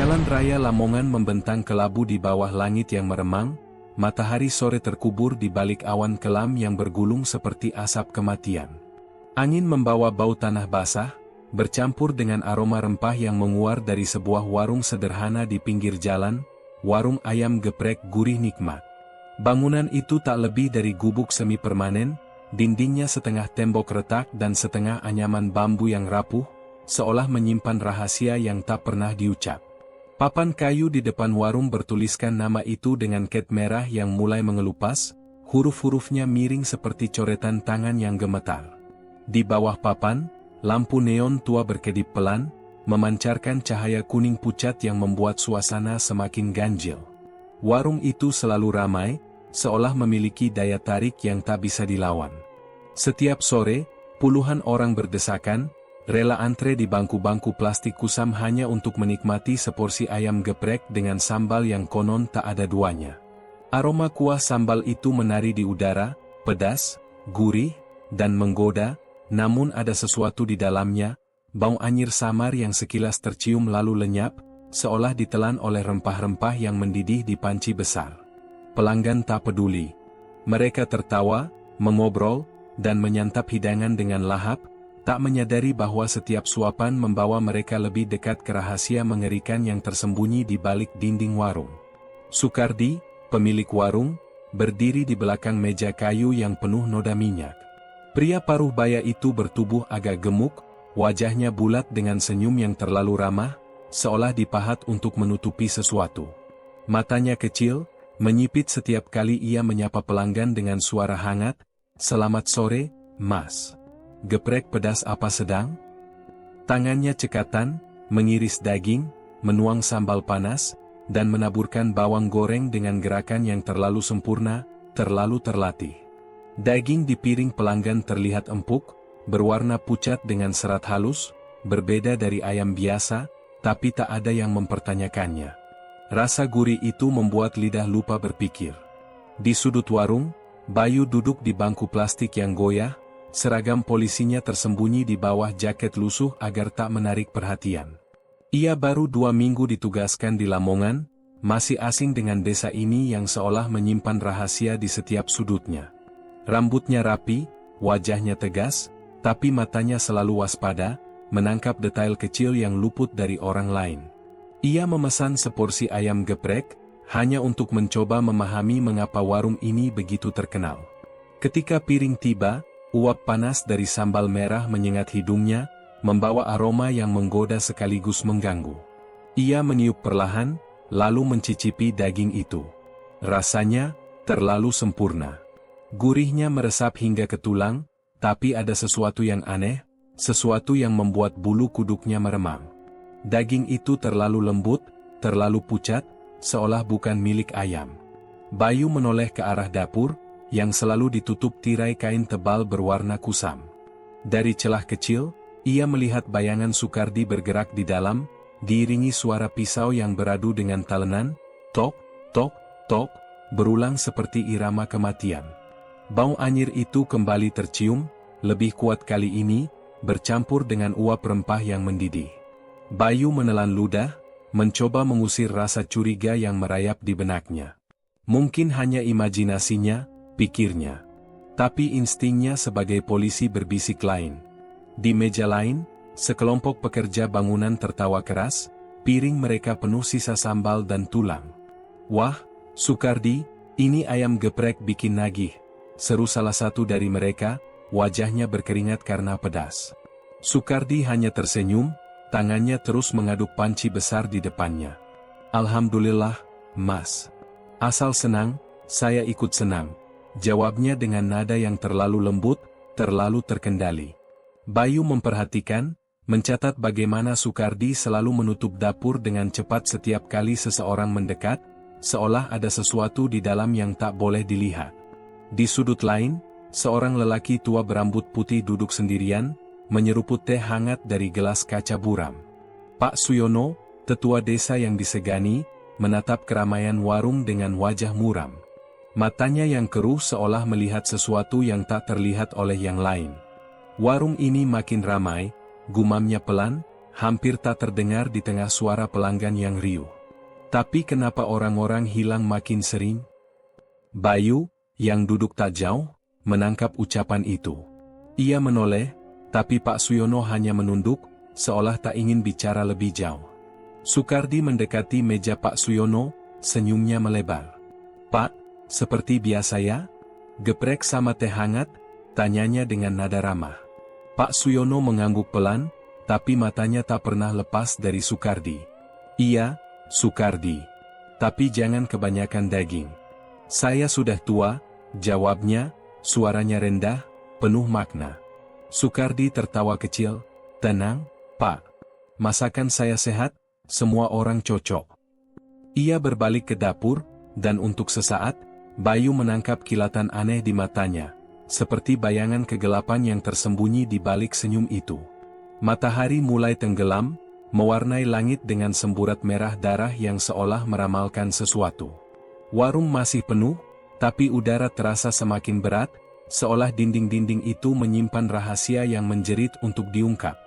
Jalan raya Lamongan membentang kelabu di bawah langit yang meremang, matahari sore terkubur di balik awan kelam yang bergulung seperti asap kematian. Angin membawa bau tanah basah, bercampur dengan aroma rempah yang menguar dari sebuah warung sederhana di pinggir jalan, warung ayam geprek gurih nikmat. Bangunan itu tak lebih dari gubuk semi permanen, dindingnya setengah tembok retak dan setengah anyaman bambu yang rapuh, seolah menyimpan rahasia yang tak pernah diucap. Papan kayu di depan warung bertuliskan nama itu dengan cat merah yang mulai mengelupas, huruf-hurufnya miring seperti coretan tangan yang gemetar. Di bawah papan, lampu neon tua berkedip pelan, memancarkan cahaya kuning pucat yang membuat suasana semakin ganjil. Warung itu selalu ramai, seolah memiliki daya tarik yang tak bisa dilawan. Setiap sore, puluhan orang berdesakan, rela antre di bangku-bangku plastik kusam hanya untuk menikmati seporsi ayam geprek dengan sambal yang konon tak ada duanya. Aroma kuah sambal itu menari di udara, pedas, gurih, dan menggoda, namun ada sesuatu di dalamnya, bau anyir samar yang sekilas tercium lalu lenyap, seolah ditelan oleh rempah-rempah yang mendidih di panci besar. Pelanggan tak peduli. Mereka tertawa, mengobrol, dan menyantap hidangan dengan lahap, tak menyadari bahwa setiap suapan membawa mereka lebih dekat ke rahasia mengerikan yang tersembunyi di balik dinding warung. Sukardi, pemilik warung, berdiri di belakang meja kayu yang penuh noda minyak. Pria paruh baya itu bertubuh agak gemuk, wajahnya bulat dengan senyum yang terlalu ramah, seolah dipahat untuk menutupi sesuatu. Matanya kecil, menyipit setiap kali ia menyapa pelanggan dengan suara hangat, "Selamat sore, Mas. Geprek pedas apa sedang?" Tangannya cekatan, mengiris daging, menuang sambal panas, dan menaburkan bawang goreng dengan gerakan yang terlalu sempurna, terlalu terlatih. Daging di piring pelanggan terlihat empuk, berwarna pucat dengan serat halus, berbeda dari ayam biasa, tapi tak ada yang mempertanyakannya. Rasa gurih itu membuat lidah lupa berpikir. Di sudut warung, Bayu duduk di bangku plastik yang goyah, seragam polisinya tersembunyi di bawah jaket lusuh agar tak menarik perhatian. Ia baru 2 minggu ditugaskan di Lamongan, masih asing dengan desa ini yang seolah menyimpan rahasia di setiap sudutnya. Rambutnya rapi, wajahnya tegas, tapi matanya selalu waspada, menangkap detail kecil yang luput dari orang lain. Ia memesan seporsi ayam geprek, hanya untuk mencoba memahami mengapa warung ini begitu terkenal. Ketika piring tiba, uap panas dari sambal merah menyengat hidungnya, membawa aroma yang menggoda sekaligus mengganggu. Ia meniup perlahan, lalu mencicipi daging itu. Rasanya terlalu sempurna. Gurihnya meresap hingga ke tulang, tapi ada sesuatu yang aneh, sesuatu yang membuat bulu kuduknya meremang. Daging itu terlalu lembut, terlalu pucat, seolah bukan milik ayam. Bayu menoleh ke arah dapur, yang selalu ditutup tirai kain tebal berwarna kusam. Dari celah kecil, ia melihat bayangan Sukardi bergerak di dalam, diiringi suara pisau yang beradu dengan talenan, tok, tok, tok, berulang seperti irama kematian. Bau anyir itu kembali tercium, lebih kuat kali ini, bercampur dengan uap rempah yang mendidih. Bayu menelan ludah, mencoba mengusir rasa curiga yang merayap di benaknya. Mungkin hanya imajinasinya, pikirnya. Tapi instingnya sebagai polisi berbisik lain. Di meja lain, sekelompok pekerja bangunan tertawa keras, piring mereka penuh sisa sambal dan tulang. "Wah, Sukardi, ini ayam geprek bikin nagih," seru salah satu dari mereka, wajahnya berkeringat karena pedas. Sukardi hanya tersenyum, tangannya terus mengaduk panci besar di depannya. "Alhamdulillah, Mas. Asal senang, saya ikut senang," jawabnya dengan nada yang terlalu lembut, terlalu terkendali. Bayu memperhatikan, mencatat bagaimana Sukardi selalu menutup dapur dengan cepat setiap kali seseorang mendekat, seolah ada sesuatu di dalam yang tak boleh dilihat. Di sudut lain, seorang lelaki tua berambut putih duduk sendirian, menyeruput teh hangat dari gelas kaca buram. Pak Suyono, tetua desa yang disegani, menatap keramaian warung dengan wajah muram. Matanya yang keruh seolah melihat sesuatu yang tak terlihat oleh yang lain. "Warung ini makin ramai," gumamnya pelan, hampir tak terdengar di tengah suara pelanggan yang riuh. Tapi kenapa orang-orang hilang makin sering? Bayu, yang duduk tak jauh, menangkap ucapan itu. Ia menoleh, tapi Pak Suyono hanya menunduk, seolah tak ingin bicara lebih jauh. Sukardi mendekati meja Pak Suyono, senyumnya melebar. "Pak, seperti biasa ya? Geprek sama teh hangat?" tanyanya dengan nada ramah. Pak Suyono mengangguk pelan, tapi matanya tak pernah lepas dari Sukardi. "Iya, Sukardi. Tapi jangan kebanyakan daging. Saya sudah tua," jawabnya, suaranya rendah, penuh makna. Sukardi tertawa kecil. "Tenang, Pak. Masakan saya sehat, semua orang cocok." Ia berbalik ke dapur, dan untuk sesaat, Bayu menangkap kilatan aneh di matanya, seperti bayangan kegelapan yang tersembunyi di balik senyum itu. Matahari mulai tenggelam, mewarnai langit dengan semburat merah darah yang seolah meramalkan sesuatu. Warung masih penuh, tapi udara terasa semakin berat, seolah dinding-dinding itu menyimpan rahasia yang menjerit untuk diungkap.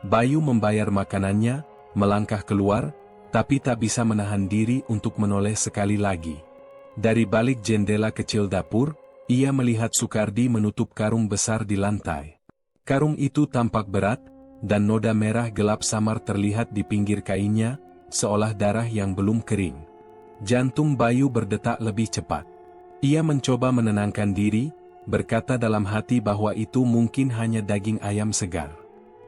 Bayu membayar makanannya, melangkah keluar, tapi tak bisa menahan diri untuk menoleh sekali lagi. Dari balik jendela kecil dapur, ia melihat Sukardi menutup karung besar di lantai. Karung itu tampak berat, dan noda merah gelap samar terlihat di pinggir kainnya, seolah darah yang belum kering. Jantung Bayu berdetak lebih cepat. Ia mencoba menenangkan diri, berkata dalam hati bahwa itu mungkin hanya daging ayam segar.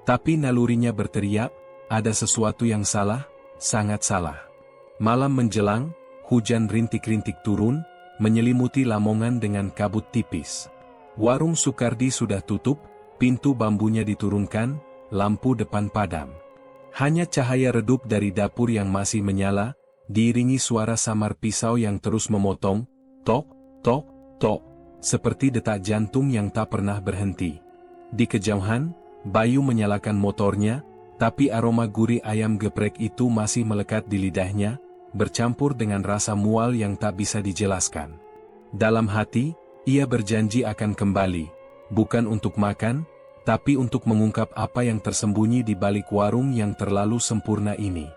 Tapi nalurinya berteriak, ada sesuatu yang salah, sangat salah. Malam menjelang, hujan rintik-rintik turun, menyelimuti Lamongan dengan kabut tipis. Warung Sukardi sudah tutup, pintu bambunya diturunkan, lampu depan padam. Hanya cahaya redup dari dapur yang masih menyala, diiringi suara samar pisau yang terus memotong, tok, tok, tok, seperti detak jantung yang tak pernah berhenti. Di kejauhan, Bayu menyalakan motornya, tapi aroma gurih ayam geprek itu masih melekat di lidahnya, bercampur dengan rasa mual yang tak bisa dijelaskan. Dalam hati, ia berjanji akan kembali, bukan untuk makan, tapi untuk mengungkap apa yang tersembunyi di balik warung yang terlalu sempurna ini.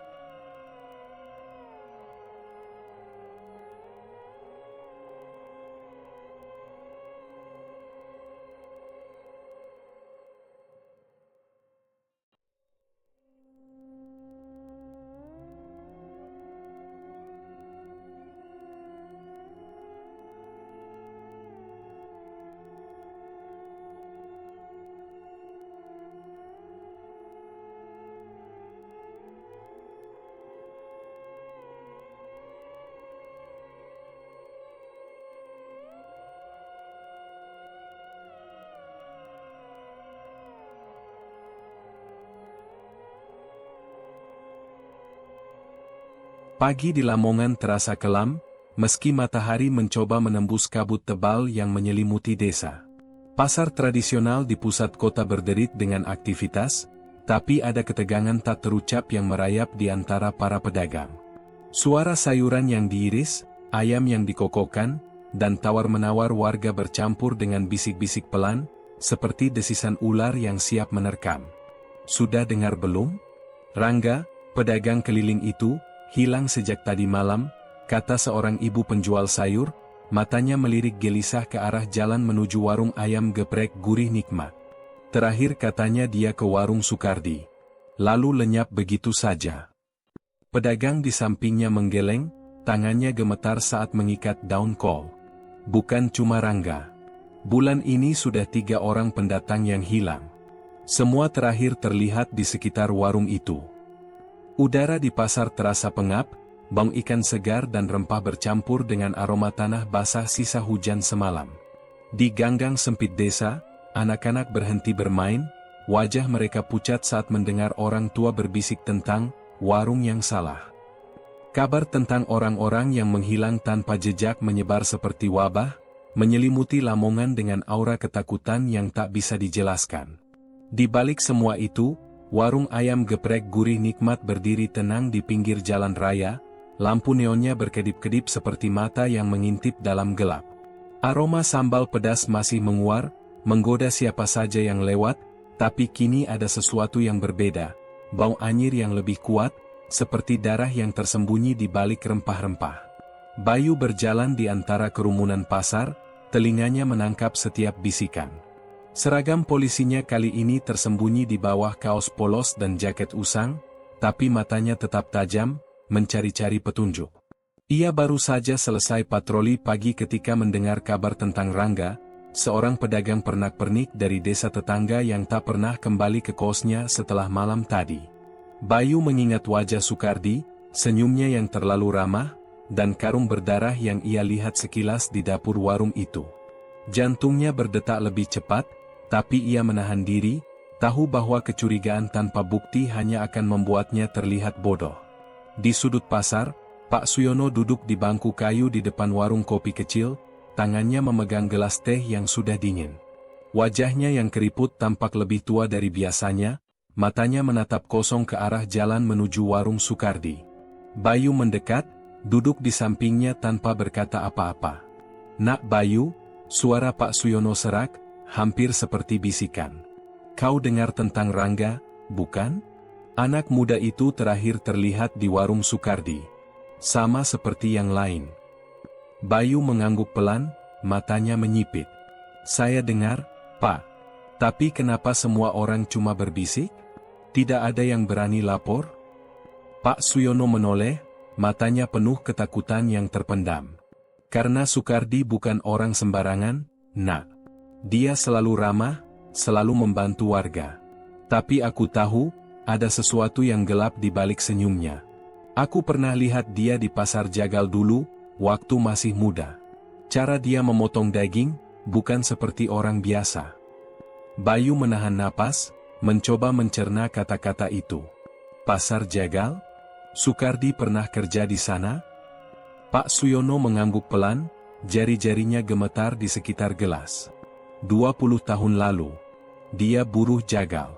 Pagi di Lamongan terasa kelam, meski matahari mencoba menembus kabut tebal yang menyelimuti desa. Pasar tradisional di pusat kota berderit dengan aktivitas, tapi ada ketegangan tak terucap yang merayap di antara para pedagang. Suara sayuran yang diiris, ayam yang dikokokkan, dan tawar-menawar warga bercampur dengan bisik-bisik pelan, seperti desisan ular yang siap menerkam. "Sudah dengar belum? Rangga, pedagang keliling itu, hilang sejak tadi malam," kata seorang ibu penjual sayur, matanya melirik gelisah ke arah jalan menuju warung ayam geprek gurih nikmat. Terakhir katanya dia ke warung Sukardi. Lalu lenyap begitu saja. Pedagang di sampingnya menggeleng, tangannya gemetar saat mengikat daun kol. Bukan cuma Rangga. Bulan ini sudah 3 orang pendatang yang hilang. Semua terakhir terlihat di sekitar warung itu. Udara di pasar terasa pengap, bau ikan segar dan rempah bercampur dengan aroma tanah basah sisa hujan semalam. Di ganggang sempit desa, anak-anak berhenti bermain, wajah mereka pucat saat mendengar orang tua berbisik tentang warung yang salah. Kabar tentang orang-orang yang menghilang tanpa jejak menyebar seperti wabah, menyelimuti Lamongan dengan aura ketakutan yang tak bisa dijelaskan. Di balik semua itu, warung ayam geprek gurih nikmat berdiri tenang di pinggir jalan raya, lampu neonnya berkedip-kedip seperti mata yang mengintip dalam gelap. Aroma sambal pedas masih menguar, menggoda siapa saja yang lewat, tapi kini ada sesuatu yang berbeda. bau anyir yang lebih kuat, seperti darah yang tersembunyi di balik rempah-rempah. Bayu berjalan di antara kerumunan pasar, telinganya menangkap setiap bisikan. Seragam polisinya kali ini tersembunyi di bawah kaos polos dan jaket usang, tapi matanya tetap tajam, mencari-cari petunjuk. Ia baru saja selesai patroli pagi ketika mendengar kabar tentang Rangga, seorang pedagang pernak-pernik dari desa tetangga yang tak pernah kembali ke kosnya setelah malam tadi. Bayu mengingat wajah Sukardi, senyumnya yang terlalu ramah, dan karung berdarah yang ia lihat sekilas di dapur warung itu. Jantungnya berdetak lebih cepat, tapi ia menahan diri, tahu bahwa kecurigaan tanpa bukti hanya akan membuatnya terlihat bodoh. Di sudut pasar, Pak Suyono duduk di bangku kayu di depan warung kopi kecil, tangannya memegang gelas teh yang sudah dingin. Wajahnya yang keriput tampak lebih tua dari biasanya, matanya menatap kosong ke arah jalan menuju warung Sukardi. Bayu mendekat, duduk di sampingnya tanpa berkata apa-apa. "Nak Bayu," suara Pak Suyono serak, hampir seperti bisikan. "Kau dengar tentang Rangga, bukan?" Anak muda itu terakhir terlihat di warung Sukardi. Sama seperti yang lain. Bayu mengangguk pelan, matanya menyipit. "Saya dengar, Pak. Tapi kenapa semua orang cuma berbisik? Tidak ada yang berani lapor?" Pak Suyono menoleh, matanya penuh ketakutan yang terpendam. "Karena Sukardi bukan orang sembarangan, Nak. Dia selalu ramah, selalu membantu warga. Tapi aku tahu, ada sesuatu yang gelap di balik senyumnya. Aku pernah lihat dia di pasar Jagal dulu, waktu masih muda. Cara dia memotong daging, bukan seperti orang biasa." Bayu menahan napas, mencoba mencerna kata-kata itu. "Pasar Jagal? Sukardi pernah kerja di sana?" Pak Suyono mengangguk pelan, jari-jarinya gemetar di sekitar gelas. 20 tahun lalu, dia buruh jagal.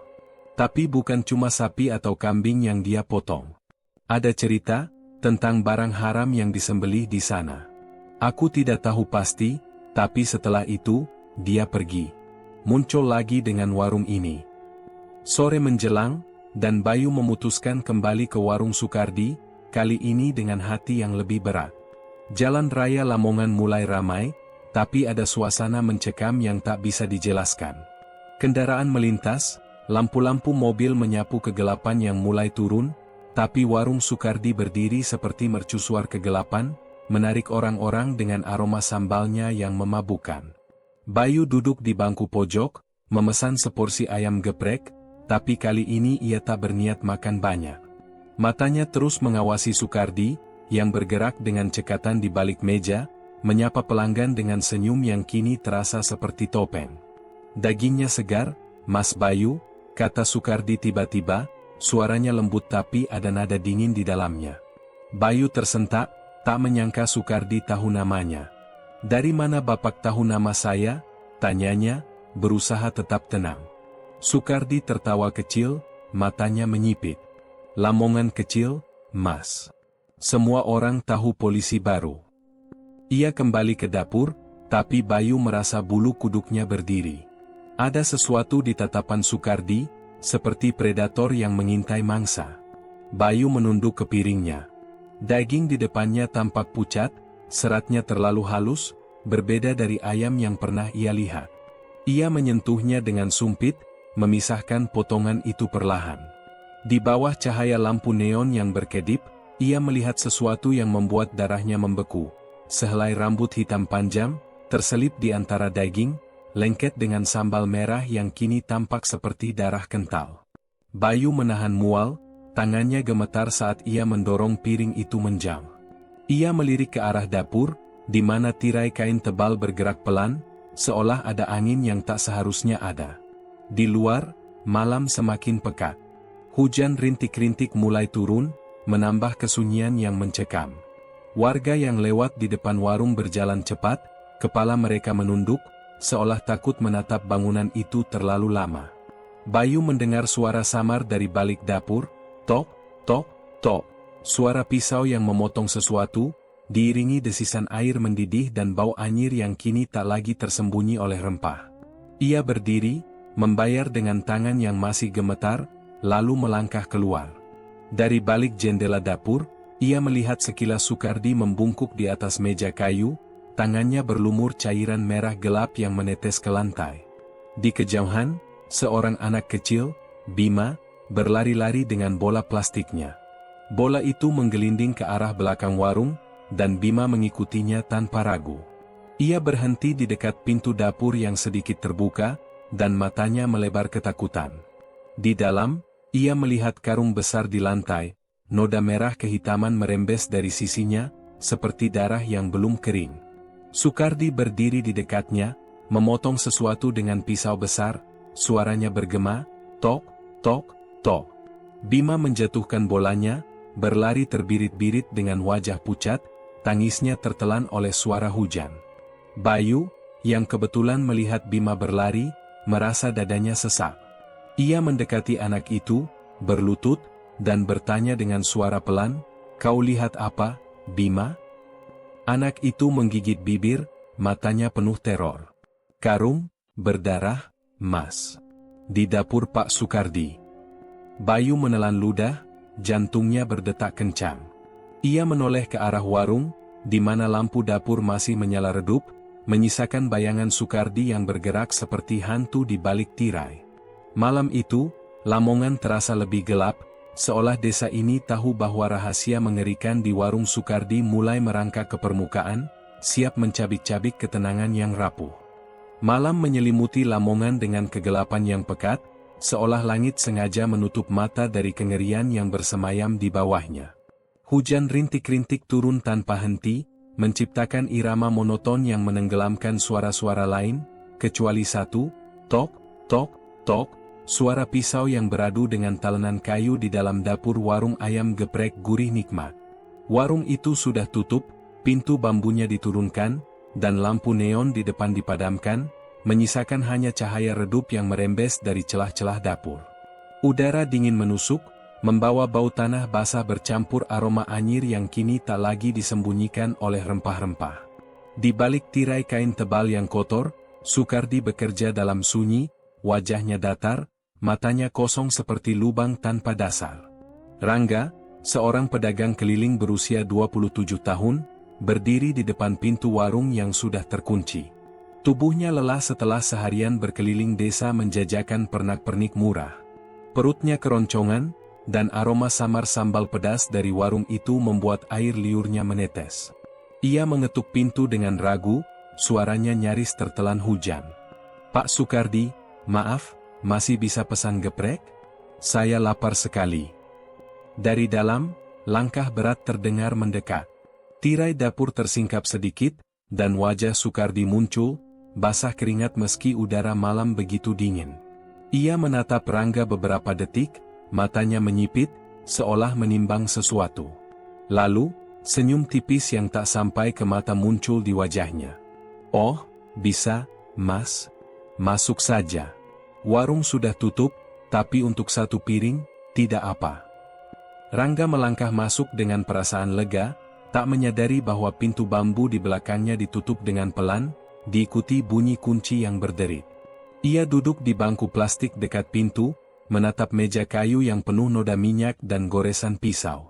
Tapi bukan cuma sapi atau kambing yang dia potong. Ada cerita tentang barang haram yang disembelih di sana. Aku tidak tahu pasti, tapi setelah itu, dia pergi. Muncul lagi dengan warung ini. Sore menjelang, dan Bayu memutuskan kembali ke warung Sukardi, kali ini dengan hati yang lebih berat. Jalan raya Lamongan mulai ramai, tapi ada suasana mencekam yang tak bisa dijelaskan. Kendaraan melintas, lampu-lampu mobil menyapu kegelapan yang mulai turun, tapi warung Sukardi berdiri seperti mercusuar kegelapan, menarik orang-orang dengan aroma sambalnya yang memabukkan. Bayu duduk di bangku pojok, memesan seporsi ayam geprek, tapi kali ini ia tak berniat makan banyak. Matanya terus mengawasi Sukardi, yang bergerak dengan cekatan di balik meja, menyapa pelanggan dengan senyum yang kini terasa seperti topeng. "Dagingnya segar, Mas Bayu," kata Sukardi tiba-tiba, suaranya lembut tapi ada nada dingin di dalamnya. Bayu tersentak, tak menyangka Sukardi tahu namanya. "Dari mana Bapak tahu nama saya?" tanyanya, berusaha tetap tenang. Sukardi tertawa kecil, matanya menyipit. "Lamongan kecil, Mas. Semua orang tahu polisi baru." Ia kembali ke dapur, tapi Bayu merasa bulu kuduknya berdiri. Ada sesuatu di tatapan Sukardi, seperti predator yang mengintai mangsa. Bayu menunduk ke piringnya. Daging di depannya tampak pucat, seratnya terlalu halus, berbeda dari ayam yang pernah ia lihat. Ia menyentuhnya dengan sumpit, memisahkan potongan itu perlahan. Di bawah cahaya lampu neon yang berkedip, ia melihat sesuatu yang membuat darahnya membeku. Sehelai rambut hitam panjang, terselip di antara daging, lengket dengan sambal merah yang kini tampak seperti darah kental. Bayu menahan mual, tangannya gemetar saat ia mendorong piring itu menjam. Ia melirik ke arah dapur, di mana tirai kain tebal bergerak pelan, seolah ada angin yang tak seharusnya ada. Di luar, malam semakin pekat. Hujan rintik-rintik mulai turun, menambah kesunyian yang mencekam. Warga yang lewat di depan warung berjalan cepat, kepala mereka menunduk, seolah takut menatap bangunan itu terlalu lama. Bayu mendengar suara samar dari balik dapur, tok, tok, tok. Suara pisau yang memotong sesuatu, diiringi desisan air mendidih dan bau anyir yang kini tak lagi tersembunyi oleh rempah. Ia berdiri, membayar dengan tangan yang masih gemetar, lalu melangkah keluar. Dari balik jendela dapur, ia melihat sekilas Sukardi membungkuk di atas meja kayu, tangannya berlumur cairan merah gelap yang menetes ke lantai. Di kejauhan, seorang anak kecil, Bima, berlari-lari dengan bola plastiknya. Bola itu menggelinding ke arah belakang warung, dan Bima mengikutinya tanpa ragu. Ia berhenti di dekat pintu dapur yang sedikit terbuka, dan matanya melebar ketakutan. Di dalam, ia melihat karung besar di lantai, noda merah kehitaman merembes dari sisinya, seperti darah yang belum kering. Sukardi berdiri di dekatnya, memotong sesuatu dengan pisau besar, suaranya bergema, tok, tok, tok. Bima menjatuhkan bolanya, berlari terbirit-birit dengan wajah pucat, tangisnya tertelan oleh suara hujan. Bayu, yang kebetulan melihat Bima berlari, merasa dadanya sesak. Ia mendekati anak itu, berlutut, dan bertanya dengan suara pelan, "Kau lihat apa, Bima?" Anak itu menggigit bibir, matanya penuh teror. "Karung, berdarah, Mas. Di dapur Pak Sukardi." Bayu menelan ludah, jantungnya berdetak kencang. Ia menoleh ke arah warung, di mana lampu dapur masih menyala redup, menyisakan bayangan Sukardi yang bergerak seperti hantu di balik tirai. Malam itu, Lamongan terasa lebih gelap, seolah desa ini tahu bahwa rahasia mengerikan di warung Sukardi mulai merangkak ke permukaan, siap mencabik-cabik ketenangan yang rapuh. Malam menyelimuti Lamongan dengan kegelapan yang pekat, seolah langit sengaja menutup mata dari kengerian yang bersemayam di bawahnya. Hujan rintik-rintik turun tanpa henti, menciptakan irama monoton yang menenggelamkan suara-suara lain, kecuali satu, tok, tok, tok, suara pisau yang beradu dengan talenan kayu di dalam dapur warung ayam geprek gurih nikmat. Warung itu sudah tutup, pintu bambunya diturunkan, dan lampu neon di depan dipadamkan, menyisakan hanya cahaya redup yang merembes dari celah-celah dapur. Udara dingin menusuk, membawa bau tanah basah bercampur aroma anyir yang kini tak lagi disembunyikan oleh rempah-rempah. Di balik tirai kain tebal yang kotor, Sukardi bekerja dalam sunyi, wajahnya datar, matanya kosong seperti lubang tanpa dasar. Rangga, seorang pedagang keliling berusia 27 tahun, berdiri di depan pintu warung yang sudah terkunci. Tubuhnya lelah setelah seharian berkeliling desa menjajakan pernak-pernik murah. Perutnya keroncongan, dan aroma samar sambal pedas dari warung itu membuat air liurnya menetes. Ia mengetuk pintu dengan ragu, suaranya nyaris tertelan hujan. "Pak Sukardi, maaf, masih bisa pesan geprek? Saya lapar sekali." Dari dalam, langkah berat terdengar mendekat. Tirai dapur tersingkap sedikit, dan wajah Sukardi muncul, basah keringat meski udara malam begitu dingin. Ia menatap Rangga beberapa detik, matanya menyipit, seolah menimbang sesuatu. Lalu, senyum tipis yang tak sampai ke mata muncul di wajahnya. "Oh, bisa, Mas. Masuk saja. Warung sudah tutup, tapi untuk satu piring, tidak apa." Rangga melangkah masuk dengan perasaan lega, tak menyadari bahwa pintu bambu di belakangnya ditutup dengan pelan, diikuti bunyi kunci yang berderit. Ia duduk di bangku plastik dekat pintu, menatap meja kayu yang penuh noda minyak dan goresan pisau.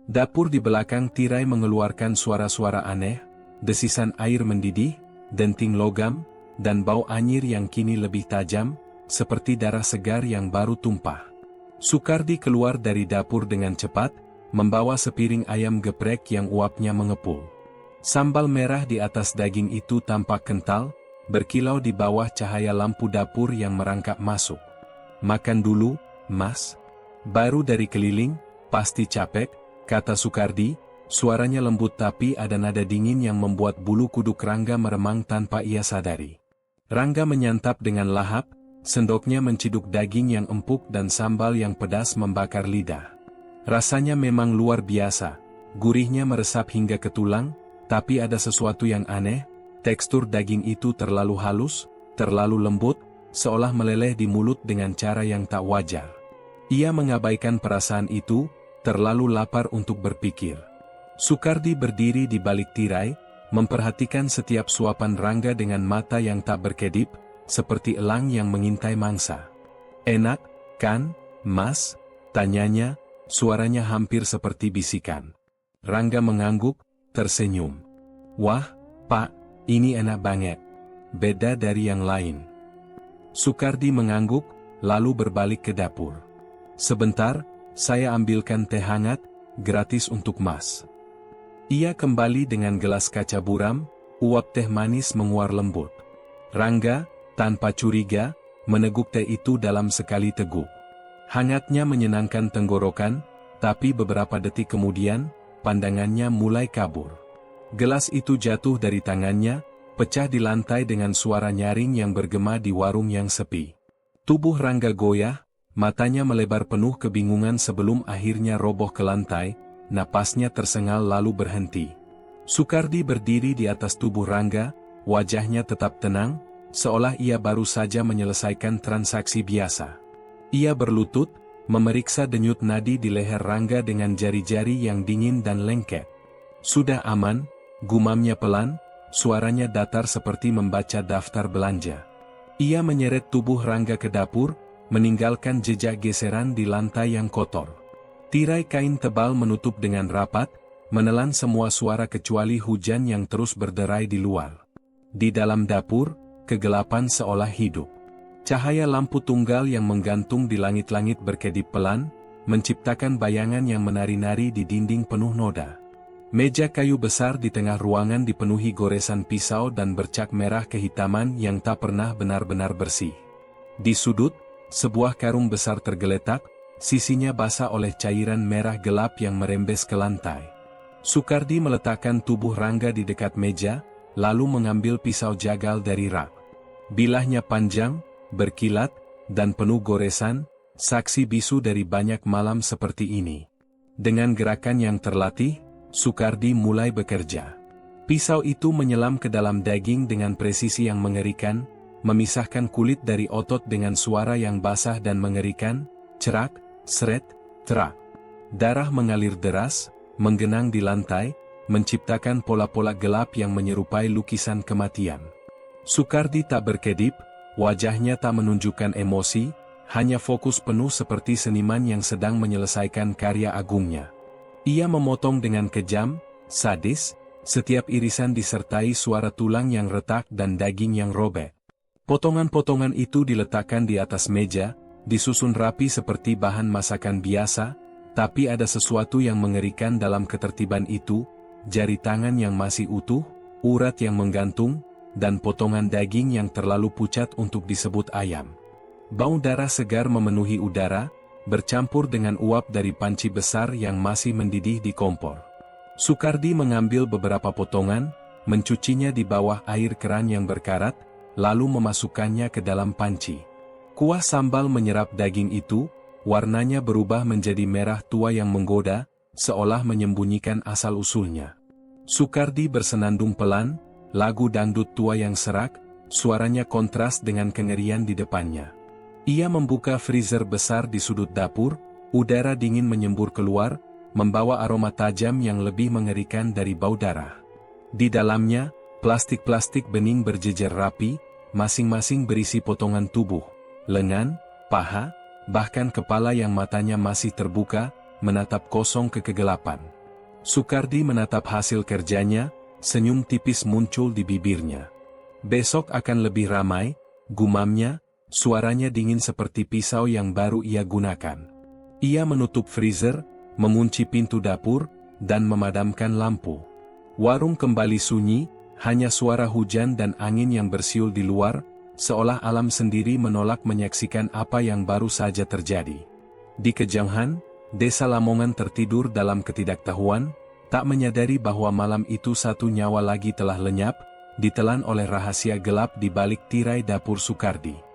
Dapur di belakang tirai mengeluarkan suara-suara aneh, desisan air mendidih, denting logam, dan bau anyir yang kini lebih tajam, seperti darah segar yang baru tumpah. Sukardi keluar dari dapur dengan cepat, membawa sepiring ayam geprek yang uapnya mengepul. Sambal merah di atas daging itu tampak kental, berkilau di bawah cahaya lampu dapur yang merangkak masuk. "Makan dulu, Mas. Baru dari keliling, pasti capek," kata Sukardi, suaranya lembut tapi ada nada dingin yang membuat bulu kuduk Rangga meremang tanpa ia sadari. Rangga menyantap dengan lahap, sendoknya menciduk daging yang empuk dan sambal yang pedas membakar lidah. Rasanya memang luar biasa, gurihnya meresap hingga ke tulang, tapi ada sesuatu yang aneh, tekstur daging itu terlalu halus, terlalu lembut, seolah meleleh di mulut dengan cara yang tak wajar. Ia mengabaikan perasaan itu, terlalu lapar untuk berpikir. Sukardi berdiri di balik tirai, memperhatikan setiap suapan Rangga dengan mata yang tak berkedip, seperti elang yang mengintai mangsa. "Enak, kan, Mas?" Tanyanya, suaranya hampir seperti bisikan. Rangga mengangguk, tersenyum. Wah, Pak, ini enak banget. Beda dari yang lain. Sukardi mengangguk, lalu berbalik ke dapur. Sebentar, saya ambilkan teh hangat, gratis untuk Mas. Ia kembali dengan gelas kaca buram, uap teh manis menguar lembut. Rangga, tanpa curiga, meneguk teh itu dalam sekali teguk. Hangatnya menyenangkan tenggorokan, tapi beberapa detik kemudian, pandangannya mulai kabur. Gelas itu jatuh dari tangannya, pecah di lantai dengan suara nyaring yang bergema di warung yang sepi. Tubuh Rangga goyah, matanya melebar penuh kebingungan sebelum akhirnya roboh ke lantai, napasnya tersengal lalu berhenti. Sukardi berdiri di atas tubuh Rangga, wajahnya tetap tenang, seolah ia baru saja menyelesaikan transaksi biasa. Ia berlutut, memeriksa denyut nadi di leher Rangga dengan jari-jari yang dingin dan lengket. Sudah aman, gumamnya pelan, suaranya datar seperti membaca daftar belanja. Ia menyeret tubuh Rangga ke dapur, meninggalkan jejak geseran di lantai yang kotor. Tirai kain tebal menutup dengan rapat, menelan semua suara kecuali hujan yang terus berderai di luar. Di dalam dapur, kegelapan seolah hidup. Cahaya lampu tunggal yang menggantung di langit-langit berkedip pelan, menciptakan bayangan yang menari-nari di dinding penuh noda. Meja kayu besar di tengah ruangan dipenuhi goresan pisau dan bercak merah kehitaman yang tak pernah benar-benar bersih. Di sudut, sebuah karung besar tergeletak, sisinya basah oleh cairan merah gelap yang merembes ke lantai. Sukardi meletakkan tubuh Rangga di dekat meja, lalu mengambil pisau jagal dari rak. Bilahnya panjang, berkilat, dan penuh goresan, saksi bisu dari banyak malam seperti ini. Dengan gerakan yang terlatih, Sukardi mulai bekerja. Pisau itu menyelam ke dalam daging dengan presisi yang mengerikan, memisahkan kulit dari otot dengan suara yang basah dan mengerikan, cerak, seret, terak. Darah mengalir deras, menggenang di lantai, menciptakan pola-pola gelap yang menyerupai lukisan kematian. Sukardi tak berkedip, wajahnya tak menunjukkan emosi, hanya fokus penuh seperti seniman yang sedang menyelesaikan karya agungnya. Ia memotong dengan kejam, sadis, setiap irisan disertai suara tulang yang retak dan daging yang robek. Potongan-potongan itu diletakkan di atas meja, disusun rapi seperti bahan masakan biasa, tapi ada sesuatu yang mengerikan dalam ketertiban itu, jari tangan yang masih utuh, urat yang menggantung, dan potongan daging yang terlalu pucat untuk disebut ayam. Bau darah segar memenuhi udara, bercampur dengan uap dari panci besar yang masih mendidih di kompor. Sukardi mengambil beberapa potongan, mencucinya di bawah air keran yang berkarat, lalu memasukkannya ke dalam panci. Kuah sambal menyerap daging itu, warnanya berubah menjadi merah tua yang menggoda, seolah menyembunyikan asal-usulnya. Sukardi bersenandung pelan, lagu dangdut tua yang serak, suaranya kontras dengan kengerian di depannya. Ia membuka freezer besar di sudut dapur, udara dingin menyembur keluar, membawa aroma tajam yang lebih mengerikan dari bau darah. Di dalamnya, plastik-plastik bening berjejer rapi, masing-masing berisi potongan tubuh, lengan, paha, bahkan kepala yang matanya masih terbuka, menatap kosong ke kegelapan. Sukardi menatap hasil kerjanya, senyum tipis muncul di bibirnya. Besok akan lebih ramai, gumamnya, suaranya dingin seperti pisau yang baru ia gunakan. Ia menutup freezer, mengunci pintu dapur, dan memadamkan lampu. Warung kembali sunyi, hanya suara hujan dan angin yang bersiul di luar, seolah alam sendiri menolak menyaksikan apa yang baru saja terjadi. Di kejauhan, desa Lamongan tertidur dalam ketidaktahuan, tak menyadari bahwa malam itu satu nyawa lagi telah lenyap, ditelan oleh rahasia gelap di balik tirai dapur Sukardi.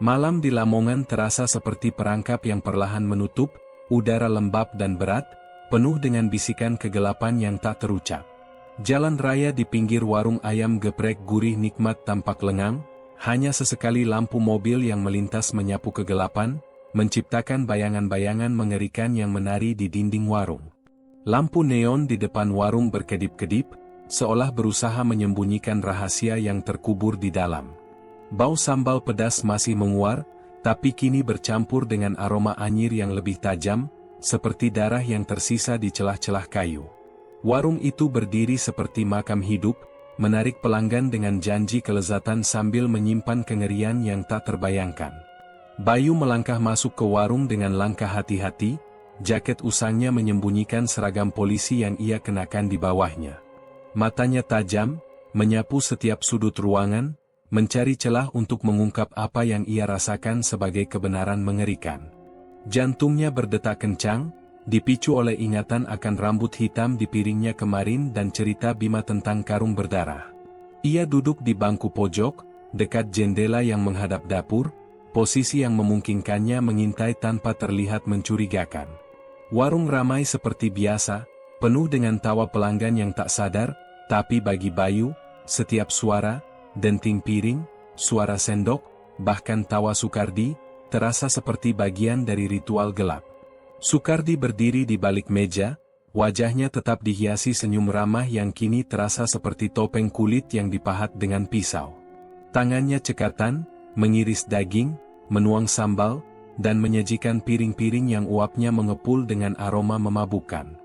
Malam di Lamongan terasa seperti perangkap yang perlahan menutup, udara lembab dan berat, penuh dengan bisikan kegelapan yang tak terucap. Jalan raya di pinggir warung ayam geprek gurih nikmat tampak lengang, hanya sesekali lampu mobil yang melintas menyapu kegelapan, menciptakan bayangan-bayangan mengerikan yang menari di dinding warung. Lampu neon di depan warung berkedip-kedip, seolah berusaha menyembunyikan rahasia yang terkubur di dalam. Bau sambal pedas masih menguar, tapi kini bercampur dengan aroma anyir yang lebih tajam, seperti darah yang tersisa di celah-celah kayu. Warung itu berdiri seperti makam hidup, menarik pelanggan dengan janji kelezatan sambil menyimpan kengerian yang tak terbayangkan. Bayu melangkah masuk ke warung dengan langkah hati-hati, jaket usangnya menyembunyikan seragam polisi yang ia kenakan di bawahnya. Matanya tajam, menyapu setiap sudut ruangan, mencari celah untuk mengungkap apa yang ia rasakan sebagai kebenaran mengerikan. Jantungnya berdetak kencang, dipicu oleh ingatan akan rambut hitam di piringnya kemarin dan cerita Bima tentang karung berdarah. Ia duduk di bangku pojok, dekat jendela yang menghadap dapur, posisi yang memungkinkannya mengintai tanpa terlihat mencurigakan. Warung ramai seperti biasa, penuh dengan tawa pelanggan yang tak sadar, tapi bagi Bayu, setiap suara, denting piring, suara sendok, bahkan tawa Sukardi, terasa seperti bagian dari ritual gelap. Sukardi berdiri di balik meja, wajahnya tetap dihiasi senyum ramah yang kini terasa seperti topeng kulit yang dipahat dengan pisau. Tangannya cekatan, mengiris daging, menuang sambal, dan menyajikan piring-piring yang uapnya mengepul dengan aroma memabukkan.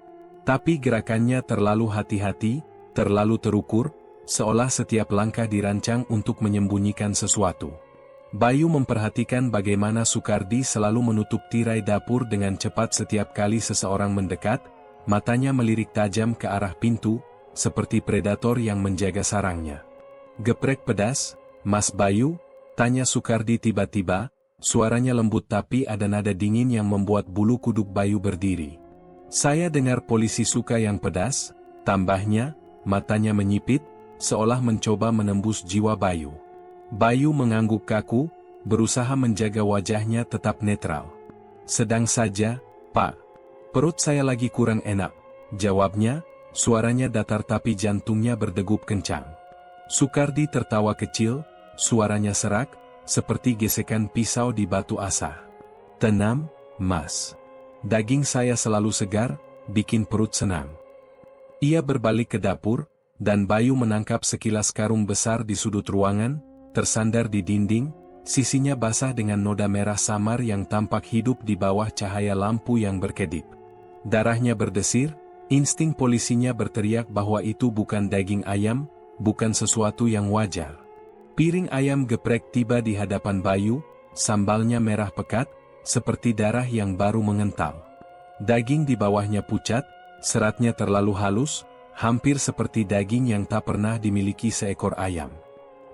Tapi gerakannya terlalu hati-hati, terlalu terukur, seolah setiap langkah dirancang untuk menyembunyikan sesuatu. Bayu memperhatikan bagaimana Sukardi selalu menutup tirai dapur dengan cepat setiap kali seseorang mendekat, matanya melirik tajam ke arah pintu, seperti predator yang menjaga sarangnya. "Geprek pedas, Mas Bayu?" tanya Sukardi tiba-tiba, suaranya lembut tapi ada nada dingin yang membuat bulu kuduk Bayu berdiri. "Saya dengar polisi suka yang pedas," tambahnya, matanya menyipit, seolah mencoba menembus jiwa Bayu. Bayu mengangguk kaku, berusaha menjaga wajahnya tetap netral. "Sedang saja, Pak. Perut saya lagi kurang enak," jawabnya, suaranya datar tapi jantungnya berdegup kencang. Sukardi tertawa kecil, suaranya serak, seperti gesekan pisau di batu asah. "Tenang, Mas. Daging saya selalu segar, bikin perut senang." Ia berbalik ke dapur, dan Bayu menangkap sekilas karung besar di sudut ruangan, tersandar di dinding, sisinya basah dengan noda merah samar yang tampak hidup di bawah cahaya lampu yang berkedip. Darahnya berdesir, insting polisinya berteriak bahwa itu bukan daging ayam, bukan sesuatu yang wajar. Piring ayam geprek tiba di hadapan Bayu, sambalnya merah pekat, seperti darah yang baru mengental. Daging di bawahnya pucat, seratnya terlalu halus, hampir seperti daging yang tak pernah dimiliki seekor ayam.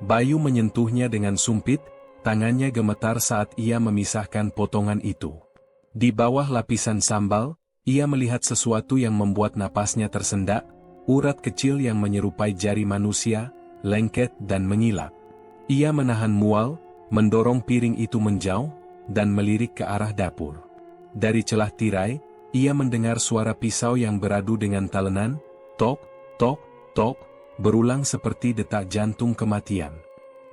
Bayu menyentuhnya dengan sumpit, tangannya gemetar saat ia memisahkan potongan itu. Di bawah lapisan sambal, ia melihat sesuatu yang membuat napasnya tersendak, urat kecil yang menyerupai jari manusia, lengket dan mengilap. Ia menahan mual, mendorong piring itu menjauh, dan melirik ke arah dapur. Dari celah tirai, ia mendengar suara pisau yang beradu dengan talenan, tok, tok, tok, berulang seperti detak jantung kematian.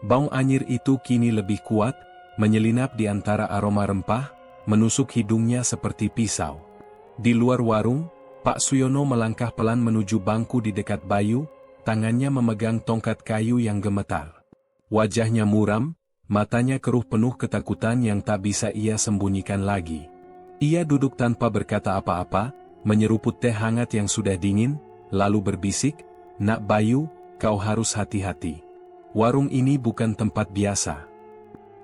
Bau anyir itu kini lebih kuat, menyelinap di antara aroma rempah, menusuk hidungnya seperti pisau. Di luar warung, Pak Suyono melangkah pelan menuju bangku di dekat Bayu, tangannya memegang tongkat kayu yang gemetar. Wajahnya muram, matanya keruh penuh ketakutan yang tak bisa ia sembunyikan lagi. Ia duduk tanpa berkata apa-apa, menyeruput teh hangat yang sudah dingin, lalu berbisik, "Nak Bayu, kau harus hati-hati. Warung ini bukan tempat biasa."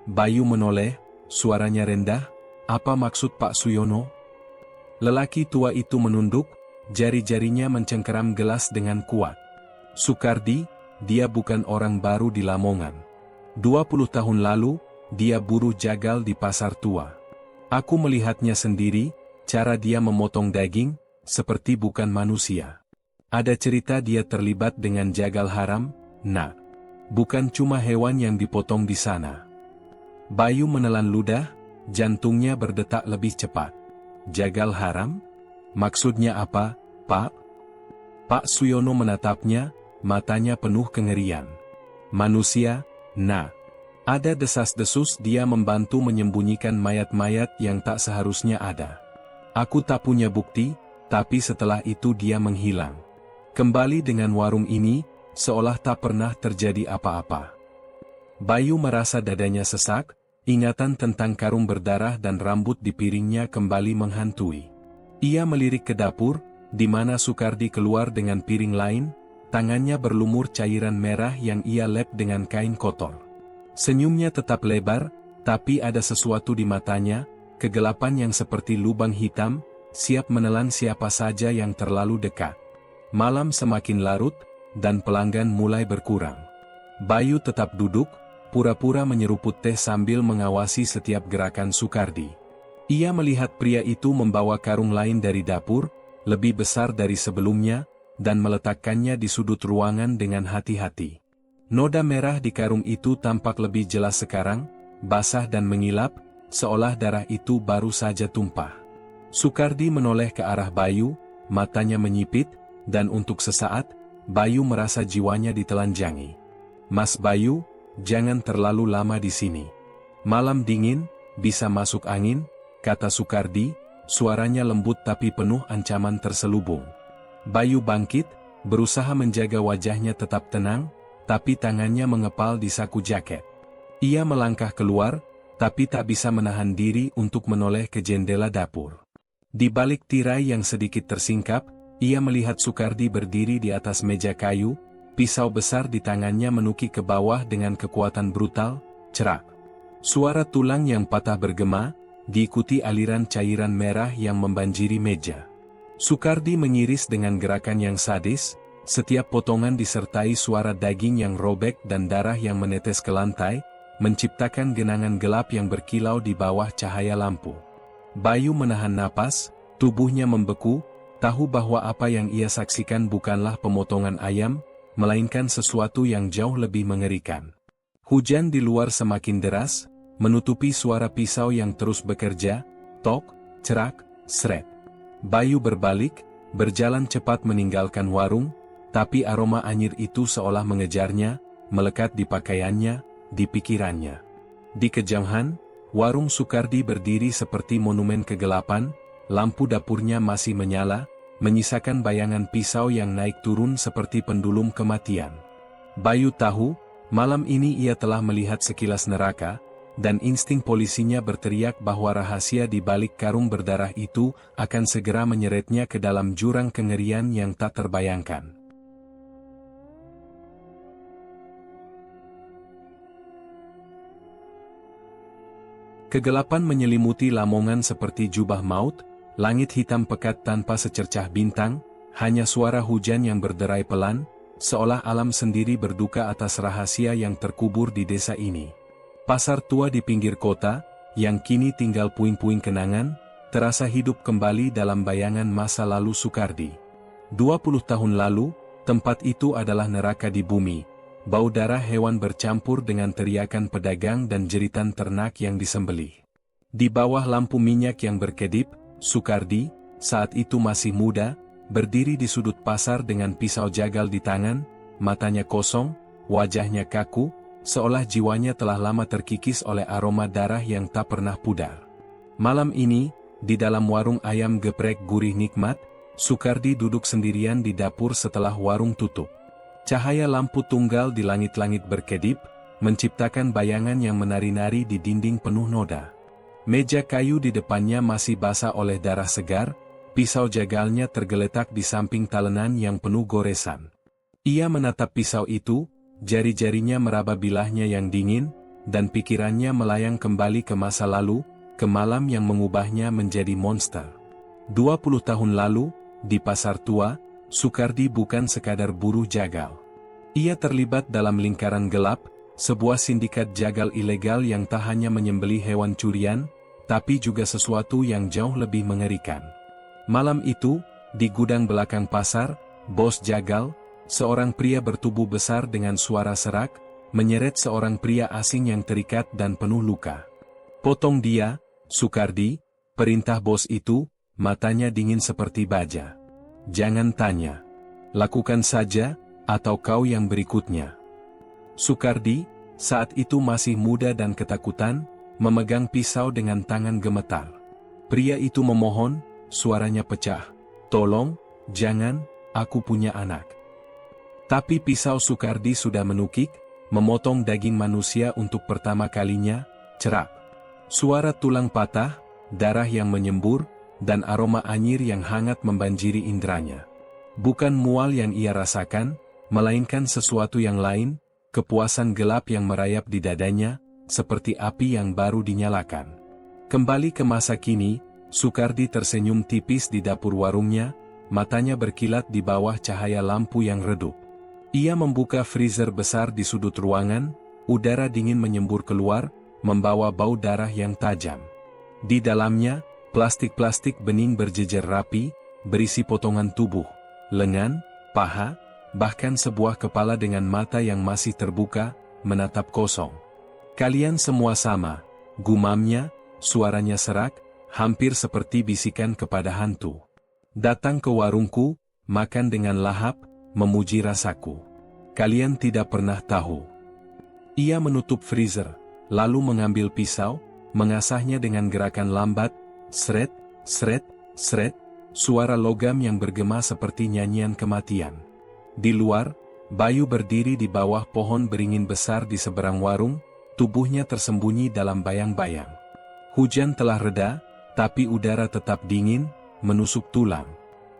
Bayu menoleh, suaranya rendah, "Apa maksud Pak Suyono?" Lelaki tua itu menunduk, jari-jarinya mencengkeram gelas dengan kuat. "Sukardi, dia bukan orang baru di Lamongan. 20 tahun lalu, dia buruh jagal di pasar tua. Aku melihatnya sendiri, cara dia memotong daging, seperti bukan manusia. Ada cerita dia terlibat dengan jagal haram, Nak. Bukan cuma hewan yang dipotong di sana." Bayu menelan ludah, jantungnya berdetak lebih cepat. jagal haram? Maksudnya apa, Pak? Pak Suyono menatapnya, matanya penuh kengerian. Manusia, nah. Ada desas-desus dia membantu menyembunyikan mayat-mayat yang tak seharusnya ada. Aku tak punya bukti, tapi setelah itu dia menghilang. Kembali dengan warung ini, seolah tak pernah terjadi apa-apa. Bayu merasa dadanya sesak, ingatan tentang karung berdarah dan rambut di piringnya kembali menghantui. Ia melirik ke dapur, di mana Sukardi keluar dengan piring lain, tangannya berlumur cairan merah yang ia lap dengan kain kotor. Senyumnya tetap lebar, tapi ada sesuatu di matanya, kegelapan yang seperti lubang hitam, siap menelan siapa saja yang terlalu dekat. Malam semakin larut, dan pelanggan mulai berkurang. Bayu tetap duduk, pura-pura menyeruput teh sambil mengawasi setiap gerakan Sukardi. Ia melihat pria itu membawa karung lain dari dapur, lebih besar dari sebelumnya, dan meletakkannya di sudut ruangan dengan hati-hati. Noda merah di karung itu tampak lebih jelas sekarang, basah dan mengilap, seolah darah itu baru saja tumpah. Sukardi menoleh ke arah Bayu, matanya menyipit, dan untuk sesaat, Bayu merasa jiwanya ditelanjangi. Mas Bayu, jangan terlalu lama di sini. Malam dingin, bisa masuk angin, kata Sukardi, suaranya lembut tapi penuh ancaman terselubung. Bayu bangkit, berusaha menjaga wajahnya tetap tenang, tapi tangannya mengepal di saku jaket. Ia melangkah keluar, tapi tak bisa menahan diri untuk menoleh ke jendela dapur. Di balik tirai yang sedikit tersingkap, ia melihat Sukardi berdiri di atas meja kayu, pisau besar di tangannya menukik ke bawah dengan kekuatan brutal, cerak. Suara tulang yang patah bergema, diikuti aliran cairan merah yang membanjiri meja. Sukardi mengiris dengan gerakan yang sadis, setiap potongan disertai suara daging yang robek dan darah yang menetes ke lantai, menciptakan genangan gelap yang berkilau di bawah cahaya lampu. Bayu menahan napas, tubuhnya membeku, tahu bahwa apa yang ia saksikan bukanlah pemotongan ayam, melainkan sesuatu yang jauh lebih mengerikan. Hujan di luar semakin deras, menutupi suara pisau yang terus bekerja, tok, cerak, sret. Bayu berbalik, berjalan cepat meninggalkan warung, tapi aroma anyir itu seolah mengejarnya, melekat di pakaiannya, di pikirannya. Di kejauhan, warung Sukardi berdiri seperti monumen kegelapan, lampu dapurnya masih menyala, menyisakan bayangan pisau yang naik turun seperti pendulum kematian. Bayu tahu, malam ini ia telah melihat sekilas neraka, dan insting polisinya berteriak bahwa rahasia di balik karung berdarah itu akan segera menyeretnya ke dalam jurang kengerian yang tak terbayangkan. Kegelapan menyelimuti Lamongan seperti jubah maut, langit hitam pekat tanpa secercah bintang, hanya suara hujan yang berderai pelan, seolah alam sendiri berduka atas rahasia yang terkubur di desa ini. Pasar tua di pinggir kota, yang kini tinggal puing-puing kenangan, terasa hidup kembali dalam bayangan masa lalu Sukardi. 20 tahun lalu, tempat itu adalah neraka di bumi. Bau darah hewan bercampur dengan teriakan pedagang dan jeritan ternak yang disembelih. Di bawah lampu minyak yang berkedip, Sukardi, saat itu masih muda, berdiri di sudut pasar dengan pisau jagal di tangan, matanya kosong, wajahnya kaku, seolah jiwanya telah lama terkikis oleh aroma darah yang tak pernah pudar. Malam ini, di dalam warung ayam geprek gurih nikmat, Sukardi duduk sendirian di dapur setelah warung tutup. Cahaya lampu tunggal di langit-langit berkedip, menciptakan bayangan yang menari-nari di dinding penuh noda. Meja kayu di depannya masih basah oleh darah segar, pisau jagalnya tergeletak di samping talenan yang penuh goresan. Ia menatap pisau itu, jari-jarinya meraba bilahnya yang dingin, dan pikirannya melayang kembali ke masa lalu, ke malam yang mengubahnya menjadi monster. 20 tahun lalu, di pasar tua, Sukardi bukan sekadar buruh jagal. Ia terlibat dalam lingkaran gelap, sebuah sindikat jagal ilegal yang tak hanya menyembelih hewan curian, tapi juga sesuatu yang jauh lebih mengerikan. Malam itu, di gudang belakang pasar, bos jagal, seorang pria bertubuh besar dengan suara serak, menyeret seorang pria asing yang terikat dan penuh luka. "Potong dia, Sukardi," perintah bos itu, matanya dingin seperti baja. "Jangan tanya. Lakukan saja, atau kau yang berikutnya." Sukardi, saat itu masih muda dan ketakutan, memegang pisau dengan tangan gemetar. Pria itu memohon, suaranya pecah. "Tolong, jangan, aku punya anak." Tapi pisau Sukardi sudah menukik, memotong daging manusia untuk pertama kalinya, cerak. Suara tulang patah, darah yang menyembur, dan aroma anyir yang hangat membanjiri indranya. Bukan mual yang ia rasakan, melainkan sesuatu yang lain, kepuasan gelap yang merayap di dadanya, seperti api yang baru dinyalakan. Kembali ke masa kini, Sukardi tersenyum tipis di dapur warungnya, matanya berkilat di bawah cahaya lampu yang redup. Ia membuka freezer besar di sudut ruangan, udara dingin menyembur keluar, membawa bau darah yang tajam. Di dalamnya, plastik-plastik bening berjejer rapi, berisi potongan tubuh, lengan, paha, bahkan sebuah kepala dengan mata yang masih terbuka, menatap kosong. "Kalian semua sama," gumamnya, suaranya serak, hampir seperti bisikan kepada hantu. "Datang ke warungku, makan dengan lahap, memuji rasaku. Kalian tidak pernah tahu." Ia menutup freezer, lalu mengambil pisau, mengasahnya dengan gerakan lambat, sret, sret, sret, suara logam yang bergema seperti nyanyian kematian. Di luar, Bayu berdiri di bawah pohon beringin besar di seberang warung, tubuhnya tersembunyi dalam bayang-bayang. Hujan telah reda, tapi udara tetap dingin, menusuk tulang.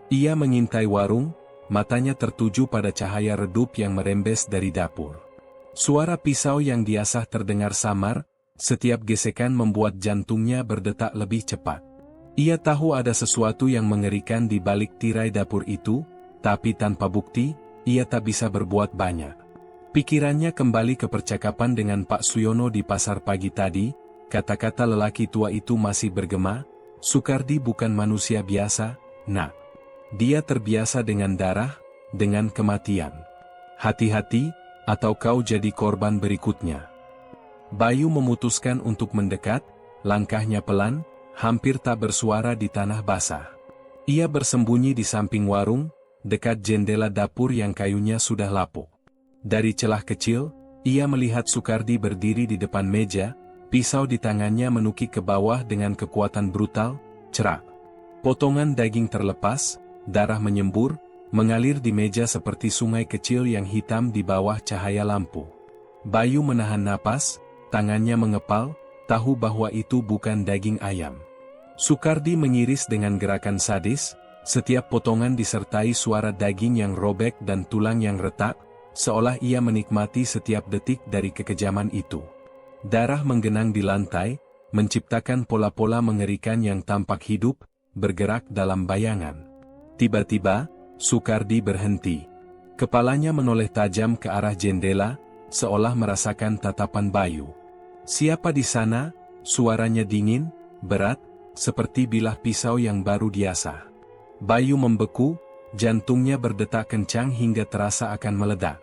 Ia mengintai warung, matanya tertuju pada cahaya redup yang merembes dari dapur. Suara pisau yang diasah terdengar samar, setiap gesekan membuat jantungnya berdetak lebih cepat. Ia tahu ada sesuatu yang mengerikan di balik tirai dapur itu, tapi tanpa bukti, ia tak bisa berbuat banyak. Pikirannya kembali ke percakapan dengan Pak Suyono di pasar pagi tadi, kata-kata lelaki tua itu masih bergema, "Sukardi bukan manusia biasa, Nak. Dia terbiasa dengan darah, dengan kematian. Hati-hati, atau kau jadi korban berikutnya." Bayu memutuskan untuk mendekat, langkahnya pelan, hampir tak bersuara di tanah basah. Ia bersembunyi di samping warung, dekat jendela dapur yang kayunya sudah lapuk. Dari celah kecil, ia melihat Sukardi berdiri di depan meja, pisau di tangannya menukik ke bawah dengan kekuatan brutal, cerak. Potongan daging terlepas, darah menyembur, mengalir di meja seperti sungai kecil yang hitam di bawah cahaya lampu. Bayu menahan napas, tangannya mengepal, tahu bahwa itu bukan daging ayam. Sukardi mengiris dengan gerakan sadis, setiap potongan disertai suara daging yang robek dan tulang yang retak, seolah ia menikmati setiap detik dari kekejaman itu. Darah menggenang di lantai, menciptakan pola-pola mengerikan yang tampak hidup, bergerak dalam bayangan. Tiba-tiba, Sukardi berhenti. Kepalanya menoleh tajam ke arah jendela, seolah merasakan tatapan Bayu. "Siapa di sana?" Suaranya dingin, berat, seperti bilah pisau yang baru diasah. Bayu membeku, jantungnya berdetak kencang hingga terasa akan meledak.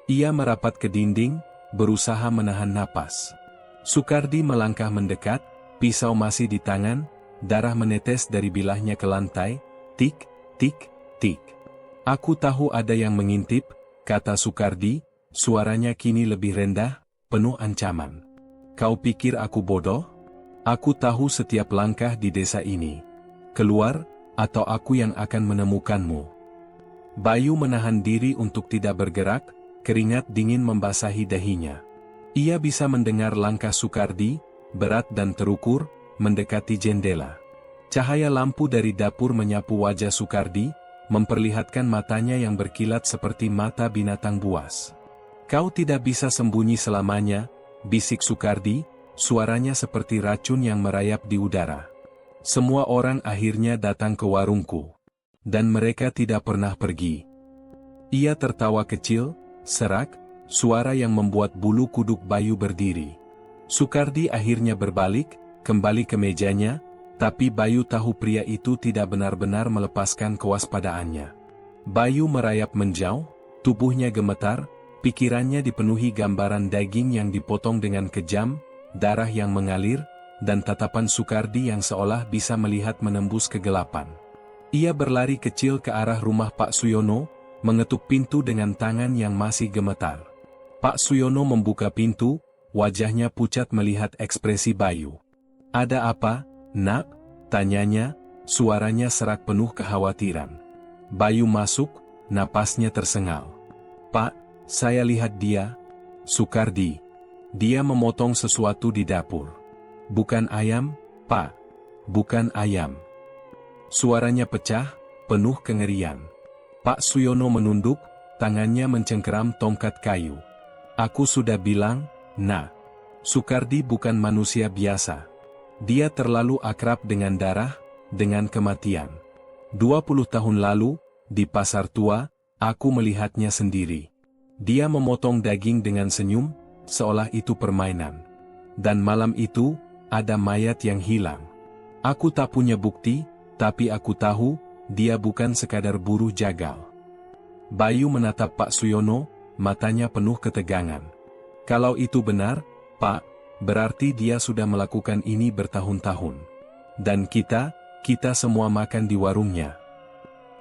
Ia merapat ke dinding, berusaha menahan napas. Sukardi melangkah mendekat, pisau masih di tangan, darah menetes dari bilahnya ke lantai, tik, tik, tik. "Aku tahu ada yang mengintip," kata Sukardi, suaranya kini lebih rendah, penuh ancaman. "Kau pikir aku bodoh? Aku tahu setiap langkah di desa ini. Keluar, atau aku yang akan menemukanmu." Bayu menahan diri untuk tidak bergerak, keringat dingin membasahi dahinya. Ia bisa mendengar langkah Sukardi, berat dan terukur, mendekati jendela. Cahaya lampu dari dapur menyapu wajah Sukardi, memperlihatkan matanya yang berkilat seperti mata binatang buas. "Kau tidak bisa sembunyi selamanya," bisik Sukardi, suaranya seperti racun yang merayap di udara. "Semua orang akhirnya datang ke warungku. Dan mereka tidak pernah pergi." Ia tertawa kecil, serak, suara yang membuat bulu kuduk Bayu berdiri. Sukardi akhirnya berbalik, kembali ke mejanya, tapi Bayu tahu pria itu tidak benar-benar melepaskan kewaspadaannya. Bayu merayap menjauh, tubuhnya gemetar, pikirannya dipenuhi gambaran daging yang dipotong dengan kejam, darah yang mengalir, dan tatapan Sukardi yang seolah bisa melihat menembus kegelapan. Ia berlari kecil ke arah rumah Pak Suyono, mengetuk pintu dengan tangan yang masih gemetar. Pak Suyono membuka pintu, wajahnya pucat melihat ekspresi Bayu. "Ada apa, Nak?" tanyanya, suaranya serak penuh kekhawatiran. Bayu masuk, napasnya tersengal. "Pak, saya lihat dia." "Sukardi." "Dia memotong sesuatu di dapur." "Bukan ayam, Pak." "Bukan ayam." Suaranya pecah, penuh kengerian. Pak Suyono menunduk, tangannya mencengkeram tongkat kayu. "Aku sudah bilang, Nak. Sukardi bukan manusia biasa. Dia terlalu akrab dengan darah, dengan kematian. 20 tahun lalu, di pasar tua, aku melihatnya sendiri. Dia memotong daging dengan senyum, seolah itu permainan. Dan malam itu, ada mayat yang hilang. Aku tak punya bukti, tapi aku tahu, dia bukan sekadar buruh jagal." Bayu menatap Pak Suyono, matanya penuh ketegangan. "Kalau itu benar, Pak, berarti dia sudah melakukan ini bertahun-tahun. Dan kita semua makan di warungnya."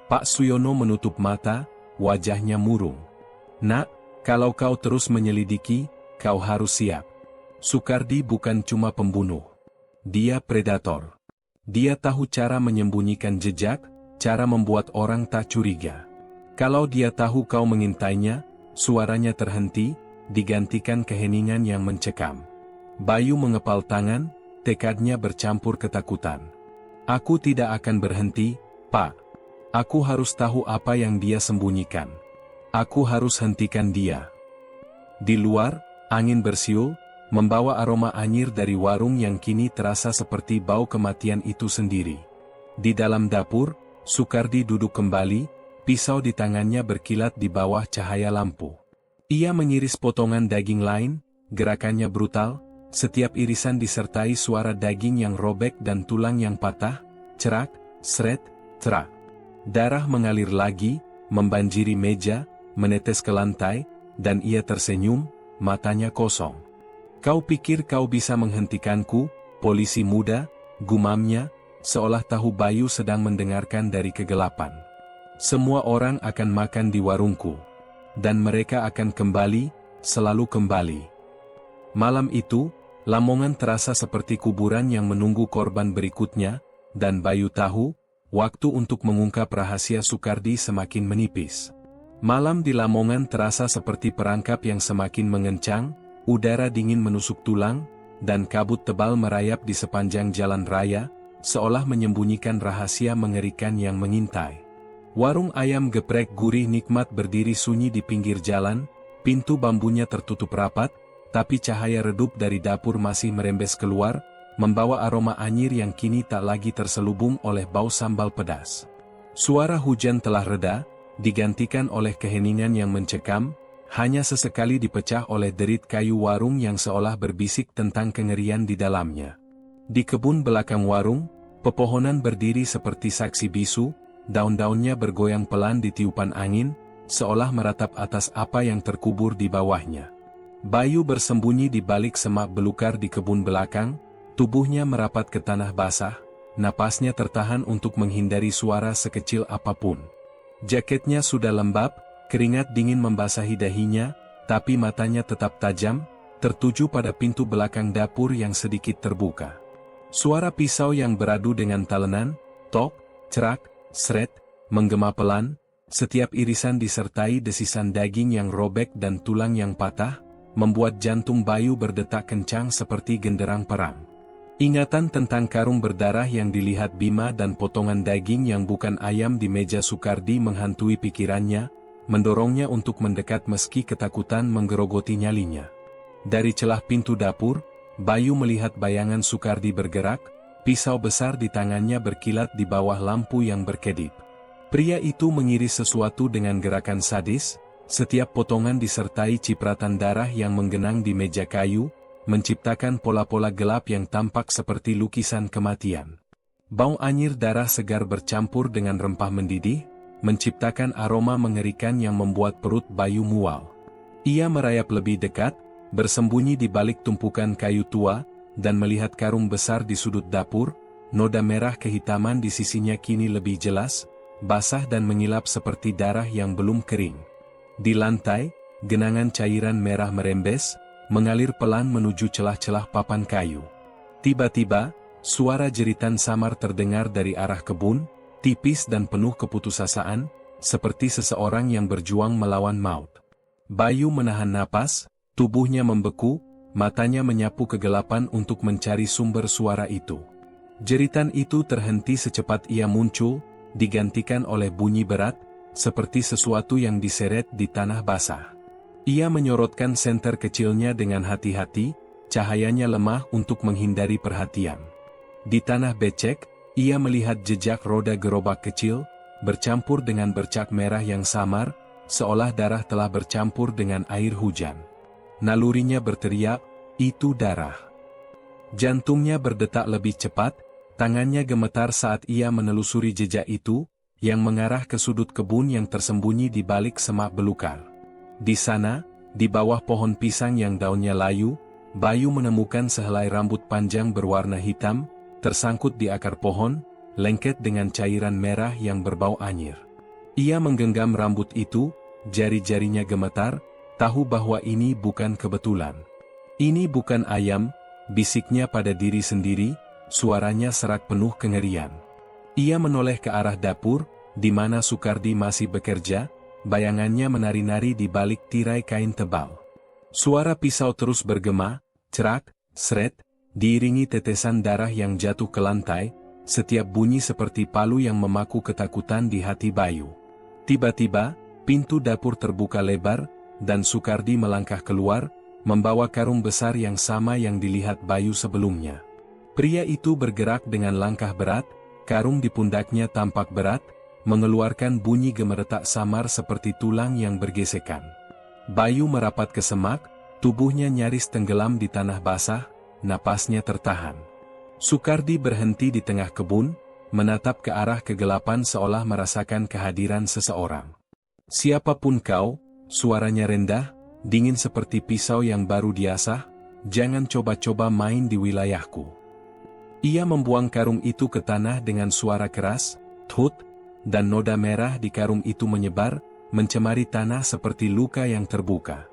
Pak Suyono menutup mata, wajahnya murung. "Nak, kalau kau terus menyelidiki, kau harus siap. Sukardi bukan cuma pembunuh. Dia predator. Dia tahu cara menyembunyikan jejak, cara membuat orang tak curiga. Kalau dia tahu kau mengintainya," suaranya terhenti, digantikan keheningan yang mencekam. Bayu mengepal tangan, tekadnya bercampur ketakutan. "Aku tidak akan berhenti, Pak. Aku harus tahu apa yang dia sembunyikan. Aku harus hentikan dia." Di luar, angin bersiul, membawa aroma anyir dari warung yang kini terasa seperti bau kematian itu sendiri. Di dalam dapur, Sukardi duduk kembali, pisau di tangannya berkilat di bawah cahaya lampu. Ia mengiris potongan daging lain, gerakannya brutal, setiap irisan disertai suara daging yang robek dan tulang yang patah, cerak, sret, cerak. Darah mengalir lagi, membanjiri meja, menetes ke lantai, dan ia tersenyum, matanya kosong. "Kau pikir kau bisa menghentikanku, polisi muda?" gumamnya, seolah tahu Bayu sedang mendengarkan dari kegelapan. "Semua orang akan makan di warungku. Dan mereka akan kembali, selalu kembali." Malam itu, Lamongan terasa seperti kuburan yang menunggu korban berikutnya, dan Bayu tahu, waktu untuk mengungkap rahasia Sukardi semakin menipis. Malam di Lamongan terasa seperti perangkap yang semakin mengencang, udara dingin menusuk tulang, dan kabut tebal merayap di sepanjang jalan raya, seolah menyembunyikan rahasia mengerikan yang mengintai. Warung ayam geprek gurih nikmat berdiri sunyi di pinggir jalan, pintu bambunya tertutup rapat, tapi cahaya redup dari dapur masih merembes keluar, membawa aroma anyir yang kini tak lagi terselubung oleh bau sambal pedas. Suara hujan telah reda, digantikan oleh keheningan yang mencekam, hanya sesekali dipecah oleh derit kayu warung yang seolah berbisik tentang kengerian di dalamnya. Di kebun belakang warung, pepohonan berdiri seperti saksi bisu, daun-daunnya bergoyang pelan di tiupan angin, seolah meratap atas apa yang terkubur di bawahnya. Bayu bersembunyi di balik semak belukar di kebun belakang, tubuhnya merapat ke tanah basah, napasnya tertahan untuk menghindari suara sekecil apapun. Jaketnya sudah lembab, keringat dingin membasahi dahinya, tapi matanya tetap tajam, tertuju pada pintu belakang dapur yang sedikit terbuka. Suara pisau yang beradu dengan talenan, tok, cerak, sret, menggema pelan, setiap irisan disertai desisan daging yang robek dan tulang yang patah, membuat jantung Bayu berdetak kencang seperti genderang perang. Ingatan tentang karung berdarah yang dilihat Bima dan potongan daging yang bukan ayam di meja Sukardi menghantui pikirannya, mendorongnya untuk mendekat meski ketakutan menggerogoti nyalinya. Dari celah pintu dapur, Bayu melihat bayangan Sukardi bergerak, pisau besar di tangannya berkilat di bawah lampu yang berkedip. Pria itu mengiris sesuatu dengan gerakan sadis, setiap potongan disertai cipratan darah yang menggenang di meja kayu, menciptakan pola-pola gelap yang tampak seperti lukisan kematian. Bau anyir darah segar bercampur dengan rempah mendidih, menciptakan aroma mengerikan yang membuat perut Bayu mual. Ia merayap lebih dekat, bersembunyi di balik tumpukan kayu tua, dan melihat karung besar di sudut dapur. Noda merah kehitaman di sisinya kini lebih jelas, basah dan mengilap seperti darah yang belum kering. Di lantai, genangan cairan merah merembes, mengalir pelan menuju celah-celah papan kayu. Tiba-tiba, suara jeritan samar terdengar dari arah kebun, tipis dan penuh keputusasaan, seperti seseorang yang berjuang melawan maut. Bayu menahan napas, tubuhnya membeku, matanya menyapu kegelapan untuk mencari sumber suara itu. Jeritan itu terhenti secepat ia muncul, digantikan oleh bunyi berat, seperti sesuatu yang diseret di tanah basah. Ia menyorotkan senter kecilnya dengan hati-hati, cahayanya lemah untuk menghindari perhatian. Di tanah becek, ia melihat jejak roda gerobak kecil, bercampur dengan bercak merah yang samar, seolah darah telah bercampur dengan air hujan. Nalurinya berteriak, "Itu darah!" Jantungnya berdetak lebih cepat, tangannya gemetar saat ia menelusuri jejak itu, yang mengarah ke sudut kebun yang tersembunyi di balik semak belukar. Di sana, di bawah pohon pisang yang daunnya layu, Bayu menemukan sehelai rambut panjang berwarna hitam, tersangkut di akar pohon, lengket dengan cairan merah yang berbau anyir. Ia menggenggam rambut itu, jari-jarinya gemetar, tahu bahwa ini bukan kebetulan. "Ini bukan ayam," bisiknya pada diri sendiri, suaranya serak penuh kengerian. Ia menoleh ke arah dapur, di mana Sukardi masih bekerja, bayangannya menari-nari di balik tirai kain tebal. Suara pisau terus bergema, cerak, sret, diiringi tetesan darah yang jatuh ke lantai, setiap bunyi seperti palu yang memaku ketakutan di hati Bayu. Tiba-tiba, pintu dapur terbuka lebar, dan Sukardi melangkah keluar, membawa karung besar yang sama yang dilihat Bayu sebelumnya. Pria itu bergerak dengan langkah berat, karung di pundaknya tampak berat, mengeluarkan bunyi gemeretak samar seperti tulang yang bergesekan. Bayu merapat ke semak, tubuhnya nyaris tenggelam di tanah basah, napasnya tertahan. Sukardi berhenti di tengah kebun, menatap ke arah kegelapan seolah merasakan kehadiran seseorang. "Siapapun kau," suaranya rendah, dingin seperti pisau yang baru diasah, "jangan coba-coba main di wilayahku." Ia membuang karung itu ke tanah dengan suara keras, "Thut," dan noda merah di karung itu menyebar, mencemari tanah seperti luka yang terbuka.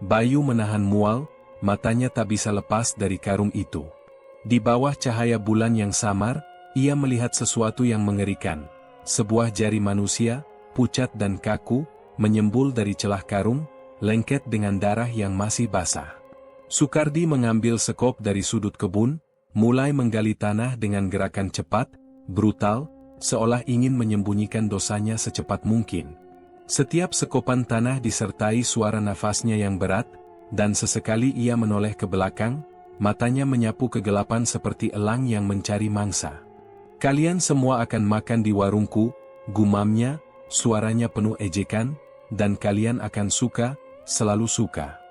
Bayu menahan mual, matanya tak bisa lepas dari karung itu. Di bawah cahaya bulan yang samar, ia melihat sesuatu yang mengerikan. Sebuah jari manusia, pucat dan kaku, menyembul dari celah karung, lengket dengan darah yang masih basah. Sukardi mengambil sekop dari sudut kebun, mulai menggali tanah dengan gerakan cepat, brutal, seolah ingin menyembunyikan dosanya secepat mungkin. Setiap sekopan tanah disertai suara nafasnya yang berat, dan sesekali ia menoleh ke belakang, matanya menyapu kegelapan seperti elang yang mencari mangsa. "Kalian semua akan makan di warungku," gumamnya, suaranya penuh ejekan, "dan kalian akan suka, selalu suka."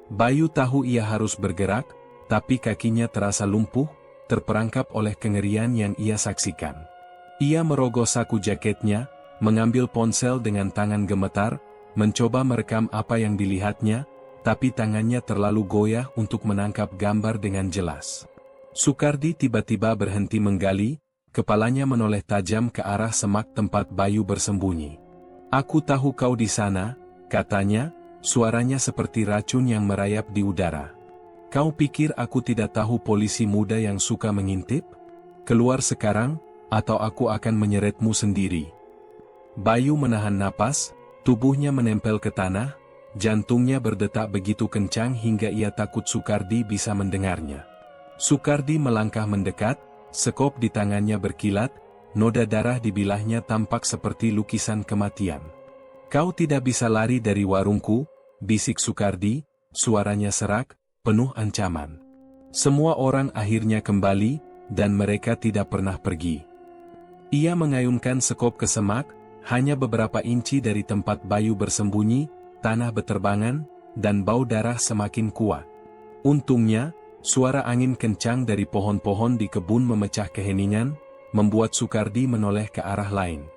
Bayu tahu ia harus bergerak, tapi kakinya terasa lumpuh, terperangkap oleh kengerian yang ia saksikan. Ia merogoh saku jaketnya, mengambil ponsel dengan tangan gemetar, mencoba merekam apa yang dilihatnya, tapi tangannya terlalu goyah untuk menangkap gambar dengan jelas. Sukardi tiba-tiba berhenti menggali, kepalanya menoleh tajam ke arah semak tempat Bayu bersembunyi. "Aku tahu kau di sana," katanya, suaranya seperti racun yang merayap di udara. "Kau pikir aku tidak tahu polisi muda yang suka mengintip? Keluar sekarang, atau aku akan menyeretmu sendiri." Bayu menahan napas, tubuhnya menempel ke tanah, jantungnya berdetak begitu kencang hingga ia takut Soekardi bisa mendengarnya. Soekardi melangkah mendekat, sekop di tangannya berkilat, noda darah di bilahnya tampak seperti lukisan kematian. "Kau tidak bisa lari dari warungku," bisik Soekardi, suaranya serak, penuh ancaman. Semua orang akhirnya kembali, dan mereka tidak pernah pergi. Ia mengayunkan sekop ke semak, hanya beberapa inci dari tempat Bayu bersembunyi, tanah beterbangan, dan bau darah semakin kuat. Untungnya, suara angin kencang dari pohon-pohon di kebun memecah keheningan, membuat Soekardi menoleh ke arah lain.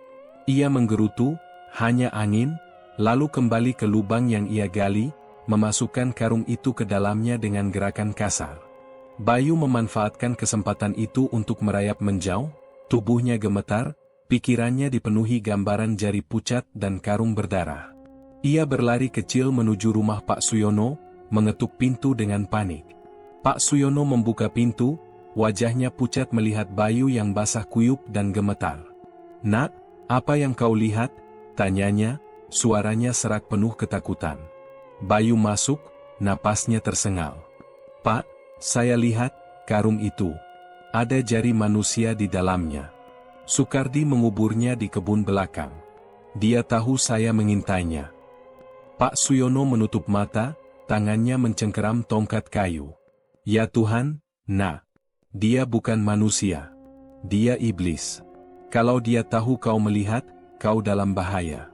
Ia menggerutu, hanya angin, lalu kembali ke lubang yang ia gali, memasukkan karung itu ke dalamnya dengan gerakan kasar. Bayu memanfaatkan kesempatan itu untuk merayap menjauh, tubuhnya gemetar, pikirannya dipenuhi gambaran jari pucat dan karung berdarah. Ia berlari kecil menuju rumah Pak Suyono, mengetuk pintu dengan panik. Pak Suyono membuka pintu, wajahnya pucat melihat Bayu yang basah kuyup dan gemetar. "Nak, apa yang kau lihat?" tanyanya, suaranya serak penuh ketakutan. Bayu masuk, napasnya tersengal. "Pak, saya lihat, karung itu. Ada jari manusia di dalamnya." Soekardi menguburnya di kebun belakang. "Dia tahu saya mengintainya." Pak Suyono menutup mata, tangannya mencengkeram tongkat kayu. "Ya Tuhan, nak. Dia bukan manusia. Dia iblis. Kalau dia tahu kau melihat, kau dalam bahaya."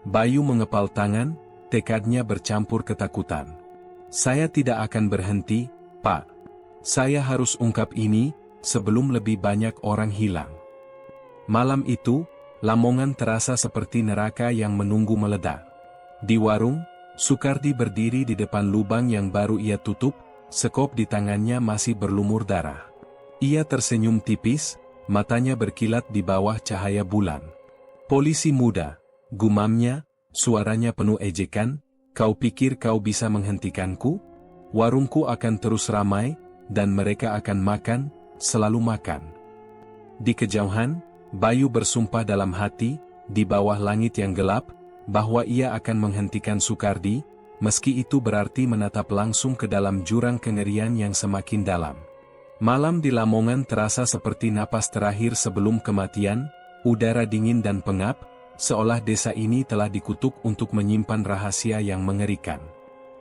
Bayu mengepal tangan, tekadnya bercampur ketakutan. "Saya tidak akan berhenti, Pak. Saya harus ungkap ini, sebelum lebih banyak orang hilang." Malam itu, Lamongan terasa seperti neraka yang menunggu meledak. Di warung, Soekardi berdiri di depan lubang yang baru ia tutup, sekop di tangannya masih berlumur darah. Ia tersenyum tipis, matanya berkilat di bawah cahaya bulan. "Polisi muda," gumamnya, suaranya penuh ejekan, "kau pikir kau bisa menghentikanku? Warungku akan terus ramai, dan mereka akan makan, selalu makan." Di kejauhan, Bayu bersumpah dalam hati, di bawah langit yang gelap, bahwa ia akan menghentikan Soekardi, meski itu berarti menatap langsung ke dalam jurang kengerian yang semakin dalam. Malam di Lamongan terasa seperti napas terakhir sebelum kematian, udara dingin dan pengap, seolah desa ini telah dikutuk untuk menyimpan rahasia yang mengerikan.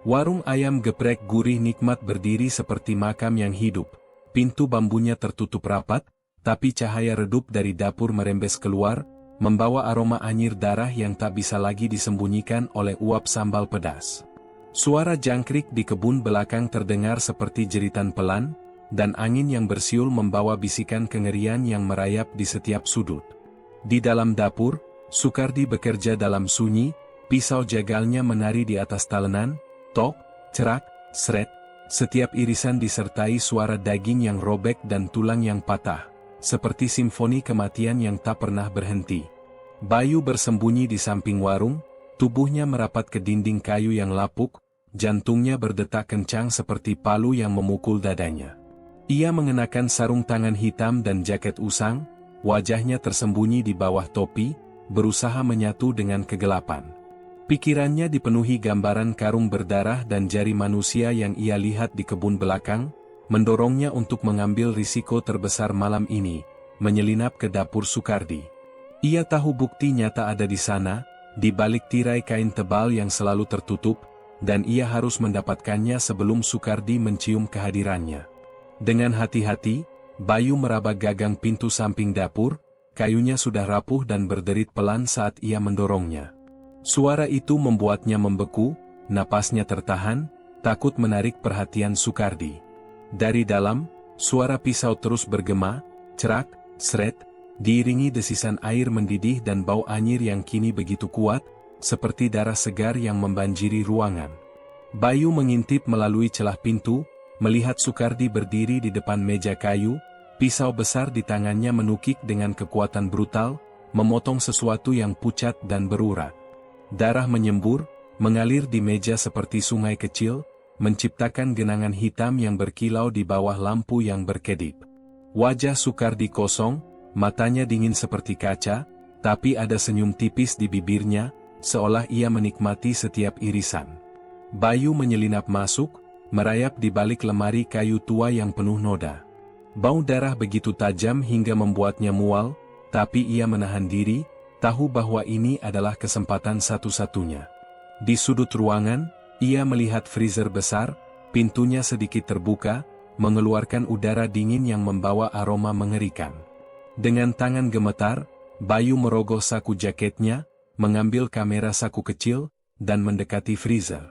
Warung ayam geprek gurih nikmat berdiri seperti makam yang hidup, pintu bambunya tertutup rapat, tapi cahaya redup dari dapur merembes keluar, membawa aroma anyir darah yang tak bisa lagi disembunyikan oleh uap sambal pedas. Suara jangkrik di kebun belakang terdengar seperti jeritan pelan, dan angin yang bersiul membawa bisikan kengerian yang merayap di setiap sudut. Di dalam dapur, Soekardi bekerja dalam sunyi, pisau jagalnya menari di atas talenan, tok, cerak, sret, setiap irisan disertai suara daging yang robek dan tulang yang patah, seperti simfoni kematian yang tak pernah berhenti. Bayu bersembunyi di samping warung, tubuhnya merapat ke dinding kayu yang lapuk, jantungnya berdetak kencang seperti palu yang memukul dadanya. Ia mengenakan sarung tangan hitam dan jaket usang, wajahnya tersembunyi di bawah topi, berusaha menyatu dengan kegelapan. Pikirannya dipenuhi gambaran karung berdarah dan jari manusia yang ia lihat di kebun belakang, mendorongnya untuk mengambil risiko terbesar malam ini, menyelinap ke dapur Soekardi. Ia tahu bukti nyata ada di sana, di balik tirai kain tebal yang selalu tertutup, dan ia harus mendapatkannya sebelum Soekardi mencium kehadirannya. Dengan hati-hati, Bayu meraba gagang pintu samping dapur, kayunya sudah rapuh dan berderit pelan saat ia mendorongnya. Suara itu membuatnya membeku, napasnya tertahan, takut menarik perhatian Soekardi. Dari dalam, suara pisau terus bergema, cerak, sret, diiringi desisan air mendidih dan bau anyir yang kini begitu kuat, seperti darah segar yang membanjiri ruangan. Bayu mengintip melalui celah pintu, melihat Soekardi berdiri di depan meja kayu, Pisau besar di tangannya menukik dengan kekuatan brutal, memotong sesuatu yang pucat dan berurat. Darah menyembur, mengalir di meja seperti sungai kecil, menciptakan genangan hitam yang berkilau di bawah lampu yang berkedip. Wajah Soekardi kosong, matanya dingin seperti kaca, tapi ada senyum tipis di bibirnya, seolah ia menikmati setiap irisan. Bayu menyelinap masuk, merayap di balik lemari kayu tua yang penuh noda. Bau darah begitu tajam hingga membuatnya mual, tapi ia menahan diri, tahu bahwa ini adalah kesempatan satu-satunya. Di sudut ruangan, ia melihat freezer besar, pintunya sedikit terbuka, mengeluarkan udara dingin yang membawa aroma mengerikan. Dengan tangan gemetar, Bayu merogoh saku jaketnya, mengambil kamera saku kecil, dan mendekati freezer.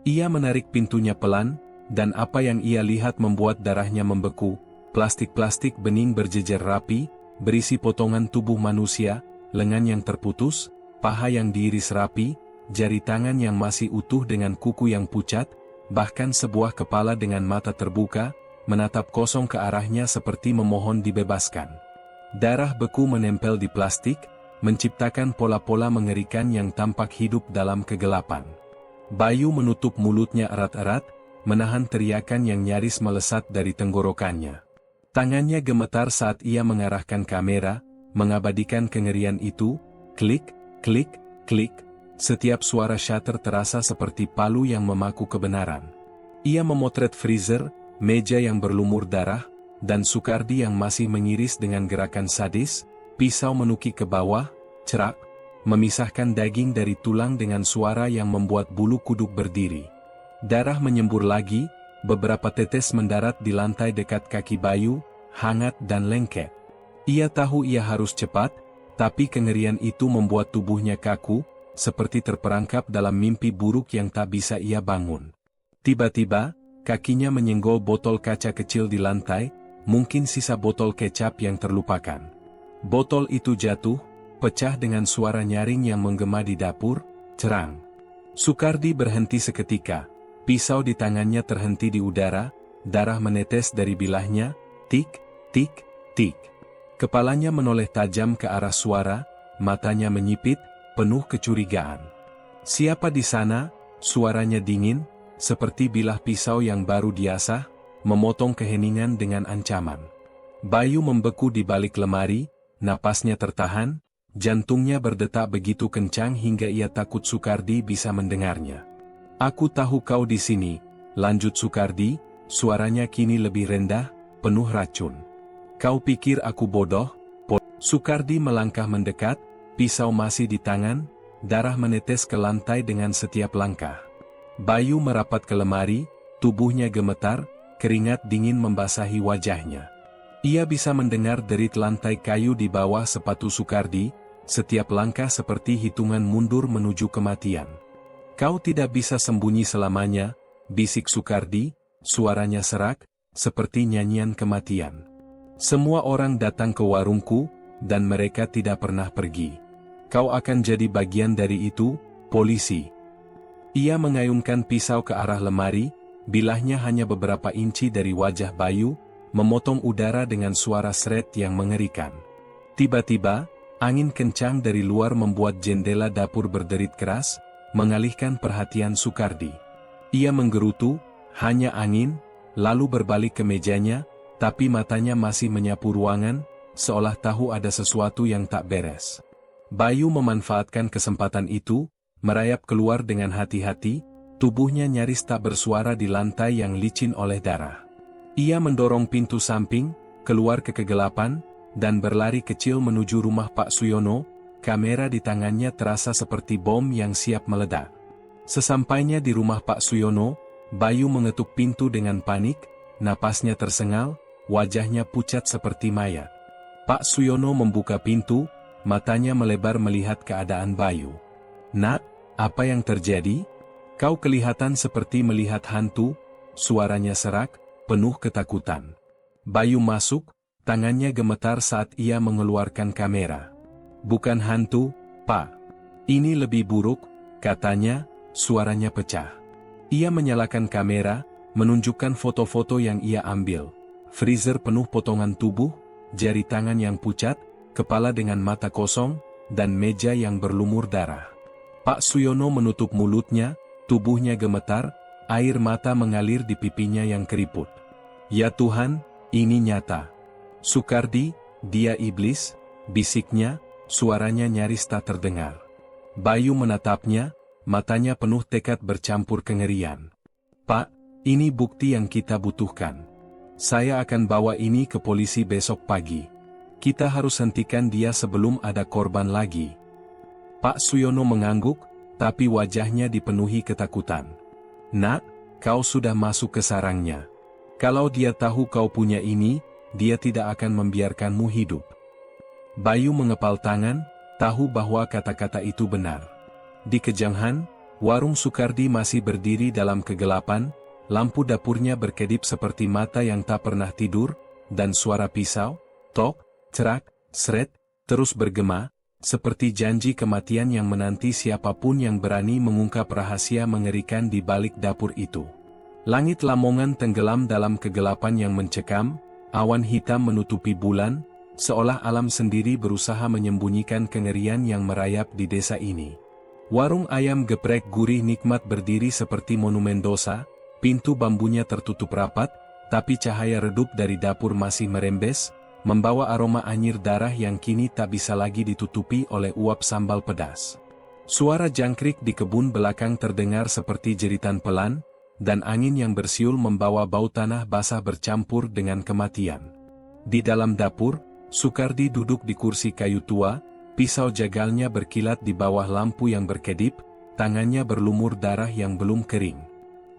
Ia menarik pintunya pelan, dan apa yang ia lihat membuat darahnya membeku. Plastik-plastik bening berjejer rapi, berisi potongan tubuh manusia, lengan yang terputus, paha yang diiris rapi, jari tangan yang masih utuh dengan kuku yang pucat, bahkan sebuah kepala dengan mata terbuka, menatap kosong ke arahnya seperti memohon dibebaskan. Darah beku menempel di plastik, menciptakan pola-pola mengerikan yang tampak hidup dalam kegelapan. Bayu menutup mulutnya erat-erat, menahan teriakan yang nyaris melesat dari tenggorokannya. Tangannya gemetar saat ia mengarahkan kamera, mengabadikan kengerian itu, klik, klik, klik, setiap suara shutter terasa seperti palu yang memaku kebenaran. Ia memotret freezer, meja yang berlumur darah, dan Soekardi yang masih mengiris dengan gerakan sadis, pisau menukik ke bawah, cerak, memisahkan daging dari tulang dengan suara yang membuat bulu kuduk berdiri. Darah menyembur lagi, beberapa tetes mendarat di lantai dekat kaki Bayu, hangat dan lengket. Ia tahu ia harus cepat, tapi kengerian itu membuat tubuhnya kaku, seperti terperangkap dalam mimpi buruk yang tak bisa ia bangun. Tiba-tiba, kakinya menyenggol botol kaca kecil di lantai, mungkin sisa botol kecap yang terlupakan. Botol itu jatuh, pecah dengan suara nyaring yang menggema di dapur, cerang. Soekardi berhenti seketika. Pisau di tangannya terhenti di udara, darah menetes dari bilahnya, tik, tik, tik. Kepalanya menoleh tajam ke arah suara, matanya menyipit, penuh kecurigaan. Siapa di sana? Suaranya dingin, seperti bilah pisau yang baru diasah, memotong keheningan dengan ancaman. Bayu membeku di balik lemari, napasnya tertahan, jantungnya berdetak begitu kencang hingga ia takut Soekardi bisa mendengarnya. "Aku tahu kau di sini," lanjut Soekardi, suaranya kini lebih rendah, penuh racun. "Kau pikir aku bodoh?" Soekardi melangkah mendekat, pisau masih di tangan, darah menetes ke lantai dengan setiap langkah. Bayu merapat ke lemari, tubuhnya gemetar, keringat dingin membasahi wajahnya. Ia bisa mendengar derit lantai kayu di bawah sepatu Soekardi, setiap langkah seperti hitungan mundur menuju kematian. "Kau tidak bisa sembunyi selamanya," bisik Soekardi, suaranya serak, seperti nyanyian kematian. "Semua orang datang ke warungku, dan mereka tidak pernah pergi. Kau akan jadi bagian dari itu, polisi." Ia mengayunkan pisau ke arah lemari, bilahnya hanya beberapa inci dari wajah Bayu, memotong udara dengan suara seret yang mengerikan. Tiba-tiba, angin kencang dari luar membuat jendela dapur berderit keras, mengalihkan perhatian Soekardi. Ia menggerutu, hanya angin, lalu berbalik ke mejanya, tapi matanya masih menyapu ruangan, seolah tahu ada sesuatu yang tak beres. Bayu memanfaatkan kesempatan itu, merayap keluar dengan hati-hati, tubuhnya nyaris tak bersuara di lantai yang licin oleh darah. Ia mendorong pintu samping, keluar ke kegelapan, dan berlari kecil menuju rumah Pak Suyono. Kamera di tangannya terasa seperti bom yang siap meledak. Sesampainya di rumah Pak Suyono, Bayu mengetuk pintu dengan panik, napasnya tersengal, wajahnya pucat seperti mayat. Pak Suyono membuka pintu, matanya melebar melihat keadaan Bayu. "Nak, apa yang terjadi? Kau kelihatan seperti melihat hantu," suaranya serak, penuh ketakutan. Bayu masuk, tangannya gemetar saat ia mengeluarkan kamera. "Bukan hantu, Pak. Ini lebih buruk," katanya, suaranya pecah. Ia menyalakan kamera, menunjukkan foto-foto yang ia ambil. freezer penuh potongan tubuh, jari tangan yang pucat, kepala dengan mata kosong, dan meja yang berlumur darah. Pak Suyono menutup mulutnya, tubuhnya gemetar, air mata mengalir di pipinya yang keriput. Ya Tuhan, ini nyata. Sukardi, dia iblis, bisiknya, suaranya nyaris tak terdengar. Bayu menatapnya, matanya penuh tekad bercampur kengerian. Pak, ini bukti yang kita butuhkan. Saya akan bawa ini ke polisi besok pagi. Kita harus hentikan dia sebelum ada korban lagi. Pak Suyono mengangguk, tapi wajahnya dipenuhi ketakutan. Nak, kau sudah masuk ke sarangnya. Kalau dia tahu kau punya ini, dia tidak akan membiarkanmu hidup. Bayu mengepal tangan, tahu bahwa kata-kata itu benar. Di kejauhan, warung Sukardi masih berdiri dalam kegelapan, lampu dapurnya berkedip seperti mata yang tak pernah tidur, dan suara pisau, tok, cerak, sret, terus bergema, seperti janji kematian yang menanti siapapun yang berani mengungkap rahasia mengerikan di balik dapur itu. Langit Lamongan tenggelam dalam kegelapan yang mencekam, awan hitam menutupi bulan, seolah alam sendiri berusaha menyembunyikan kengerian yang merayap di desa ini. Warung ayam geprek gurih nikmat berdiri seperti monumen dosa, pintu bambunya tertutup rapat, tapi cahaya redup dari dapur masih merembes, membawa aroma anyir darah yang kini tak bisa lagi ditutupi oleh uap sambal pedas. Suara jangkrik di kebun belakang terdengar seperti jeritan pelan, dan angin yang bersiul membawa bau tanah basah bercampur dengan kematian. Di dalam dapur, Sukardi duduk di kursi kayu tua, pisau jagalnya berkilat di bawah lampu yang berkedip, tangannya berlumur darah yang belum kering.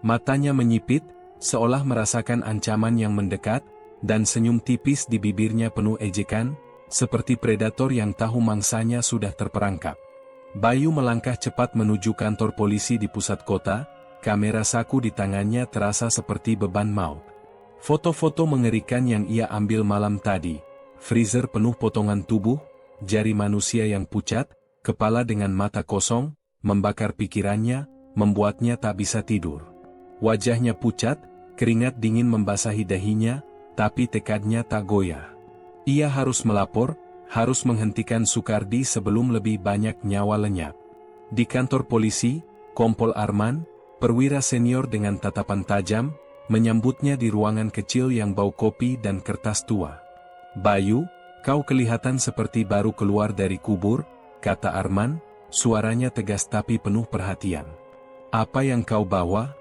Matanya menyipit, seolah merasakan ancaman yang mendekat, dan senyum tipis di bibirnya penuh ejekan, seperti predator yang tahu mangsanya sudah terperangkap. Bayu melangkah cepat menuju kantor polisi di pusat kota, kamera saku di tangannya terasa seperti beban maut. Foto-foto mengerikan yang ia ambil malam tadi, freezer penuh potongan tubuh, jari manusia yang pucat, kepala dengan mata kosong, membakar pikirannya, membuatnya tak bisa tidur. Wajahnya pucat, keringat dingin membasahi dahinya, tapi tekadnya tak goyah. Ia harus melapor, harus menghentikan Sukardi sebelum lebih banyak nyawa lenyap. Di kantor polisi, Kompol Arman, perwira senior dengan tatapan tajam, menyambutnya di ruangan kecil yang bau kopi dan kertas tua. Bayu, kau kelihatan seperti baru keluar dari kubur, kata Arman, suaranya tegas tapi penuh perhatian. Apa yang kau bawa?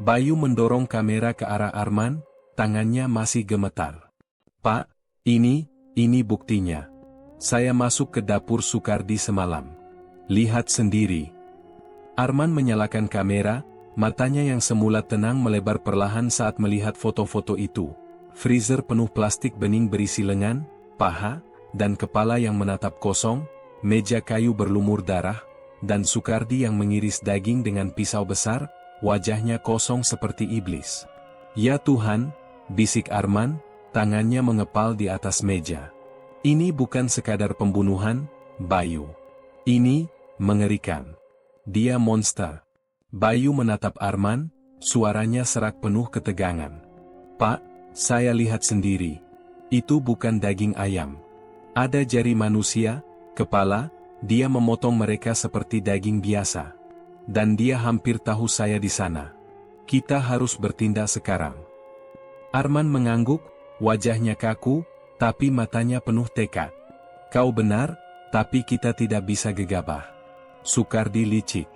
Bayu mendorong kamera ke arah Arman, tangannya masih gemetar. Pak, ini buktinya. Saya masuk ke dapur Sukardi semalam. Lihat sendiri. Arman menyalakan kamera, matanya yang semula tenang melebar perlahan saat melihat foto-foto itu. Freezer penuh plastik bening berisi lengan, paha, dan kepala yang menatap kosong, meja kayu berlumur darah, dan Sukardi yang mengiris daging dengan pisau besar, wajahnya kosong seperti iblis. Ya Tuhan, bisik Arman, tangannya mengepal di atas meja. Ini bukan sekadar pembunuhan, Bayu. Ini mengerikan. Dia monster. Bayu menatap Arman, suaranya serak penuh ketegangan. Pak, saya lihat sendiri. Itu bukan daging ayam. Ada jari manusia, kepala, dia memotong mereka seperti daging biasa. Dan dia hampir tahu saya di sana. Kita harus bertindak sekarang. Arman mengangguk, wajahnya kaku, tapi matanya penuh tekad. Kau benar, tapi kita tidak bisa gegabah. Sukardi licik.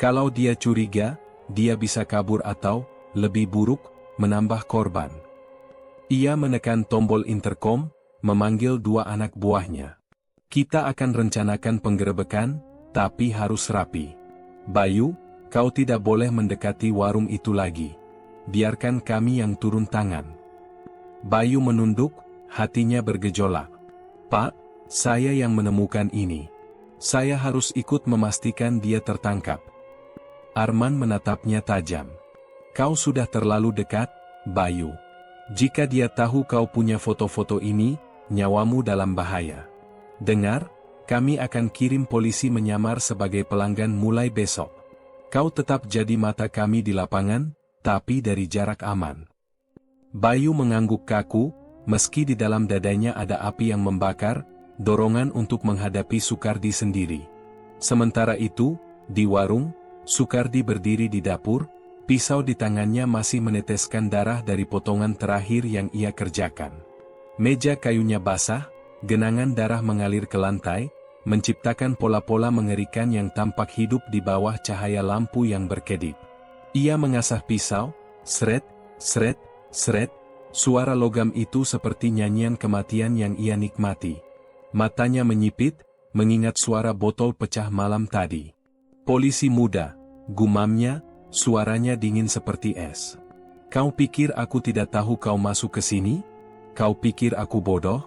Kalau dia curiga, dia bisa kabur atau, lebih buruk, menambah korban. Ia menekan tombol interkom, memanggil dua anak buahnya. Kita akan rencanakan penggerebekan, tapi harus rapi. Bayu, kau tidak boleh mendekati warung itu lagi. Biarkan kami yang turun tangan. Bayu menunduk, hatinya bergejolak. Pak, saya yang menemukan ini. Saya harus ikut memastikan dia tertangkap. Arman menatapnya tajam. Kau sudah terlalu dekat, Bayu. Jika dia tahu kau punya foto-foto ini, nyawamu dalam bahaya. Dengar, kami akan kirim polisi menyamar sebagai pelanggan mulai besok. Kau tetap jadi mata kami di lapangan, tapi dari jarak aman. Bayu mengangguk kaku, meski di dalam dadanya ada api yang membakar, dorongan untuk menghadapi Sukardi sendiri. Sementara itu, di warung, Sukardi berdiri di dapur, pisau di tangannya masih meneteskan darah dari potongan terakhir yang ia kerjakan. Meja kayunya basah, genangan darah mengalir ke lantai, menciptakan pola-pola mengerikan yang tampak hidup di bawah cahaya lampu yang berkedip. Ia mengasah pisau, seret, seret, seret, suara logam itu seperti nyanyian kematian yang ia nikmati. Matanya menyipit, mengingat suara botol pecah malam tadi. Polisi muda, gumamnya, suaranya dingin seperti es. Kau pikir aku tidak tahu kau masuk ke sini? Kau pikir aku bodoh?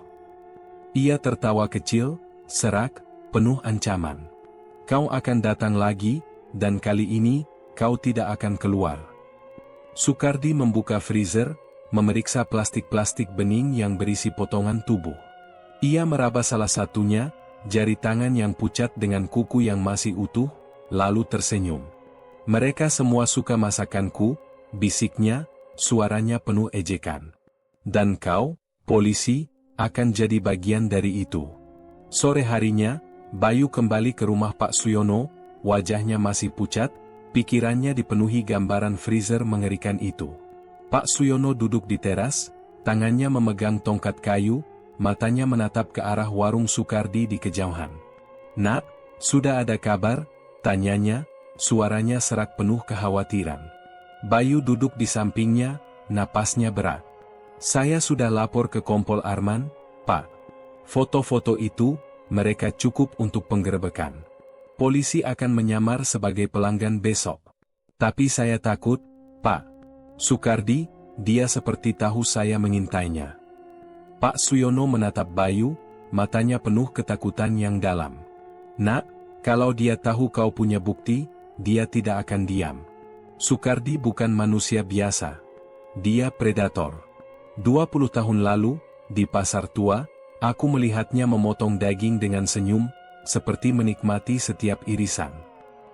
Ia tertawa kecil, serak, penuh ancaman. Kau akan datang lagi, dan kali ini, kau tidak akan keluar. Sukardi membuka freezer, memeriksa plastik-plastik bening yang berisi potongan tubuh. Ia meraba salah satunya, jari tangan yang pucat dengan kuku yang masih utuh, lalu tersenyum. Mereka semua suka masakanku, bisiknya, suaranya penuh ejekan. Dan kau, polisi, akan jadi bagian dari itu. Sore harinya, Bayu kembali ke rumah Pak Suyono, wajahnya masih pucat, pikirannya dipenuhi gambaran freezer mengerikan itu. Pak Suyono duduk di teras, tangannya memegang tongkat kayu, matanya menatap ke arah warung Sukardi di kejauhan. "Nak, sudah ada kabar?" tanyanya, suaranya serak penuh kekhawatiran. Bayu duduk di sampingnya, napasnya berat. "Saya sudah lapor ke Kompol Arman, Pak. Foto-foto itu, mereka cukup untuk penggerebekan. Polisi akan menyamar sebagai pelanggan besok. Tapi saya takut, Pak. Sukardi, dia seperti tahu saya mengintainya." Pak Suyono menatap Bayu, matanya penuh ketakutan yang dalam. "Nak, kalau dia tahu kau punya bukti, dia tidak akan diam. Sukardi bukan manusia biasa. Dia predator. 20 tahun lalu, di pasar tua, aku melihatnya memotong daging dengan senyum, seperti menikmati setiap irisan.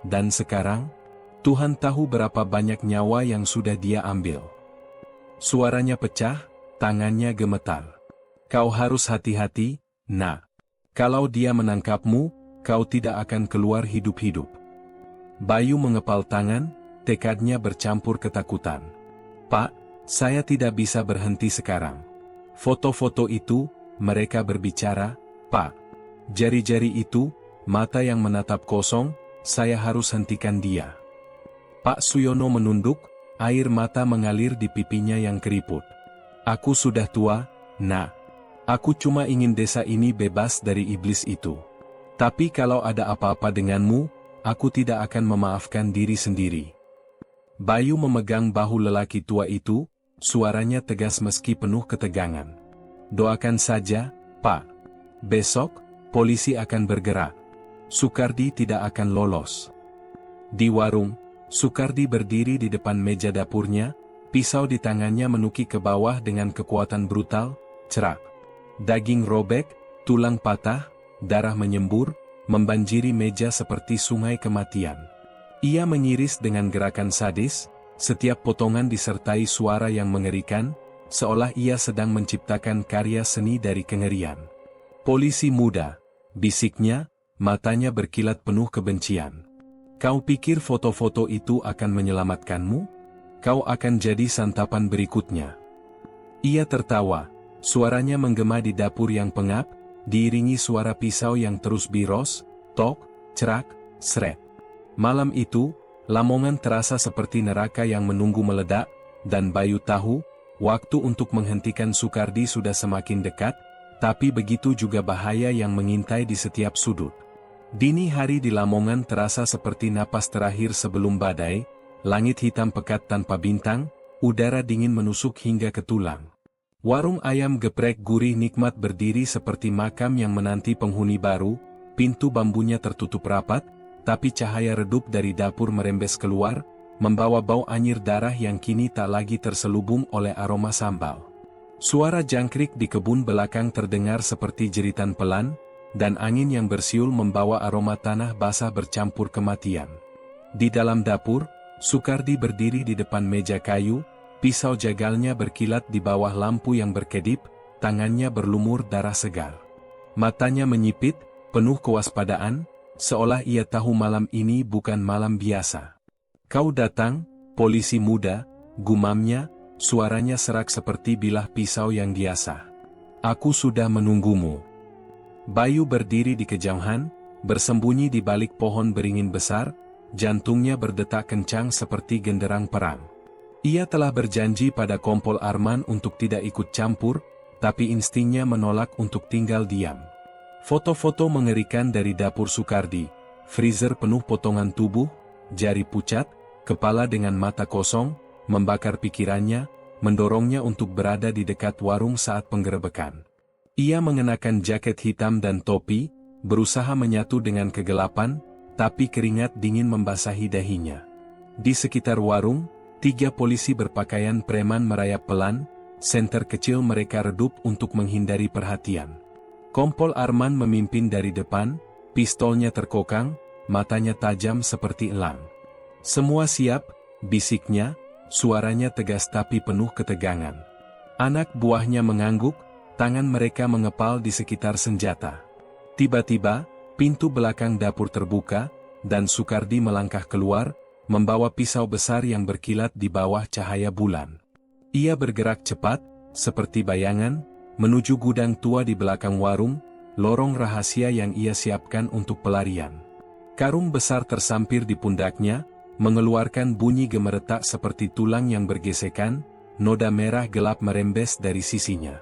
Dan sekarang, Tuhan tahu berapa banyak nyawa yang sudah dia ambil." Suaranya pecah, tangannya gemetar. "Kau harus hati-hati, Nak. Kalau dia menangkapmu, kau tidak akan keluar hidup-hidup." Bayu mengepal tangan, tekadnya bercampur ketakutan. "Pak, saya tidak bisa berhenti sekarang. Foto-foto itu, mereka berbicara, Pak. Jari-jari itu, mata yang menatap kosong, saya harus hentikan dia." Pak Suyono menunduk, air mata mengalir di pipinya yang keriput. "Aku sudah tua, Nak. Aku cuma ingin desa ini bebas dari iblis itu. Tapi kalau ada apa-apa denganmu, aku tidak akan memaafkan diri sendiri." Bayu memegang bahu lelaki tua itu, suaranya tegas meski penuh ketegangan. "Doakan saja, Pak. Besok, polisi akan bergerak. Sukardi tidak akan lolos." Di warung, Sukardi berdiri di depan meja dapurnya, pisau di tangannya menuki ke bawah dengan kekuatan brutal, cerak. Daging robek, tulang patah, darah menyembur, membanjiri meja seperti sungai kematian. Ia mengiris dengan gerakan sadis, setiap potongan disertai suara yang mengerikan, seolah ia sedang menciptakan karya seni dari kengerian. "Polisi muda," bisiknya, matanya berkilat penuh kebencian. "Kau pikir foto-foto itu akan menyelamatkanmu? Kau akan jadi santapan berikutnya." Ia tertawa, suaranya menggema di dapur yang pengap, diiringi suara pisau yang terus biros, tok, cerak, sret. Malam itu, Lamongan terasa seperti neraka yang menunggu meledak, dan Bayu tahu, waktu untuk menghentikan Sukardi sudah semakin dekat, tapi begitu juga bahaya yang mengintai di setiap sudut. Dini hari di Lamongan terasa seperti napas terakhir sebelum badai, langit hitam pekat tanpa bintang, udara dingin menusuk hingga ke tulang. Warung ayam geprek gurih nikmat berdiri seperti makam yang menanti penghuni baru, pintu bambunya tertutup rapat, tapi cahaya redup dari dapur merembes keluar, membawa bau anyir darah yang kini tak lagi terselubung oleh aroma sambal. Suara jangkrik di kebun belakang terdengar seperti jeritan pelan, dan angin yang bersiul membawa aroma tanah basah bercampur kematian. Di dalam dapur, Sukardi berdiri di depan meja kayu, Pisau jagalnya berkilat di bawah lampu yang berkedip, tangannya berlumur darah segar. Matanya menyipit, penuh kewaspadaan, seolah ia tahu malam ini bukan malam biasa. "Kau datang, polisi muda," gumamnya, suaranya serak seperti bilah pisau yang biasa. "Aku sudah menunggumu." Bayu berdiri di kejauhan, bersembunyi di balik pohon beringin besar, jantungnya berdetak kencang seperti genderang perang. Ia telah berjanji pada Kompol Arman untuk tidak ikut campur, tapi instingnya menolak untuk tinggal diam. Foto-foto mengerikan dari dapur Soekardi, freezer penuh potongan tubuh, jari pucat, kepala dengan mata kosong, membakar pikirannya, mendorongnya untuk berada di dekat warung saat penggerebekan. Ia mengenakan jaket hitam dan topi, berusaha menyatu dengan kegelapan, tapi keringat dingin membasahi dahinya. Di sekitar warung, 3 polisi berpakaian preman merayap pelan, senter kecil mereka redup untuk menghindari perhatian. Kompol Arman memimpin dari depan, pistolnya terkokang, matanya tajam seperti elang. "Semua siap," bisiknya, suaranya tegas tapi penuh ketegangan. Anak buahnya mengangguk, tangan mereka mengepal di sekitar senjata. Tiba-tiba, pintu belakang dapur terbuka, dan Soekardi melangkah keluar, membawa pisau besar yang berkilat di bawah cahaya bulan. Ia bergerak cepat, seperti bayangan, menuju gudang tua di belakang warung, lorong rahasia yang ia siapkan untuk pelarian. Karung besar tersampir di pundaknya, mengeluarkan bunyi gemeretak seperti tulang yang bergesekan, noda merah gelap merembes dari sisinya.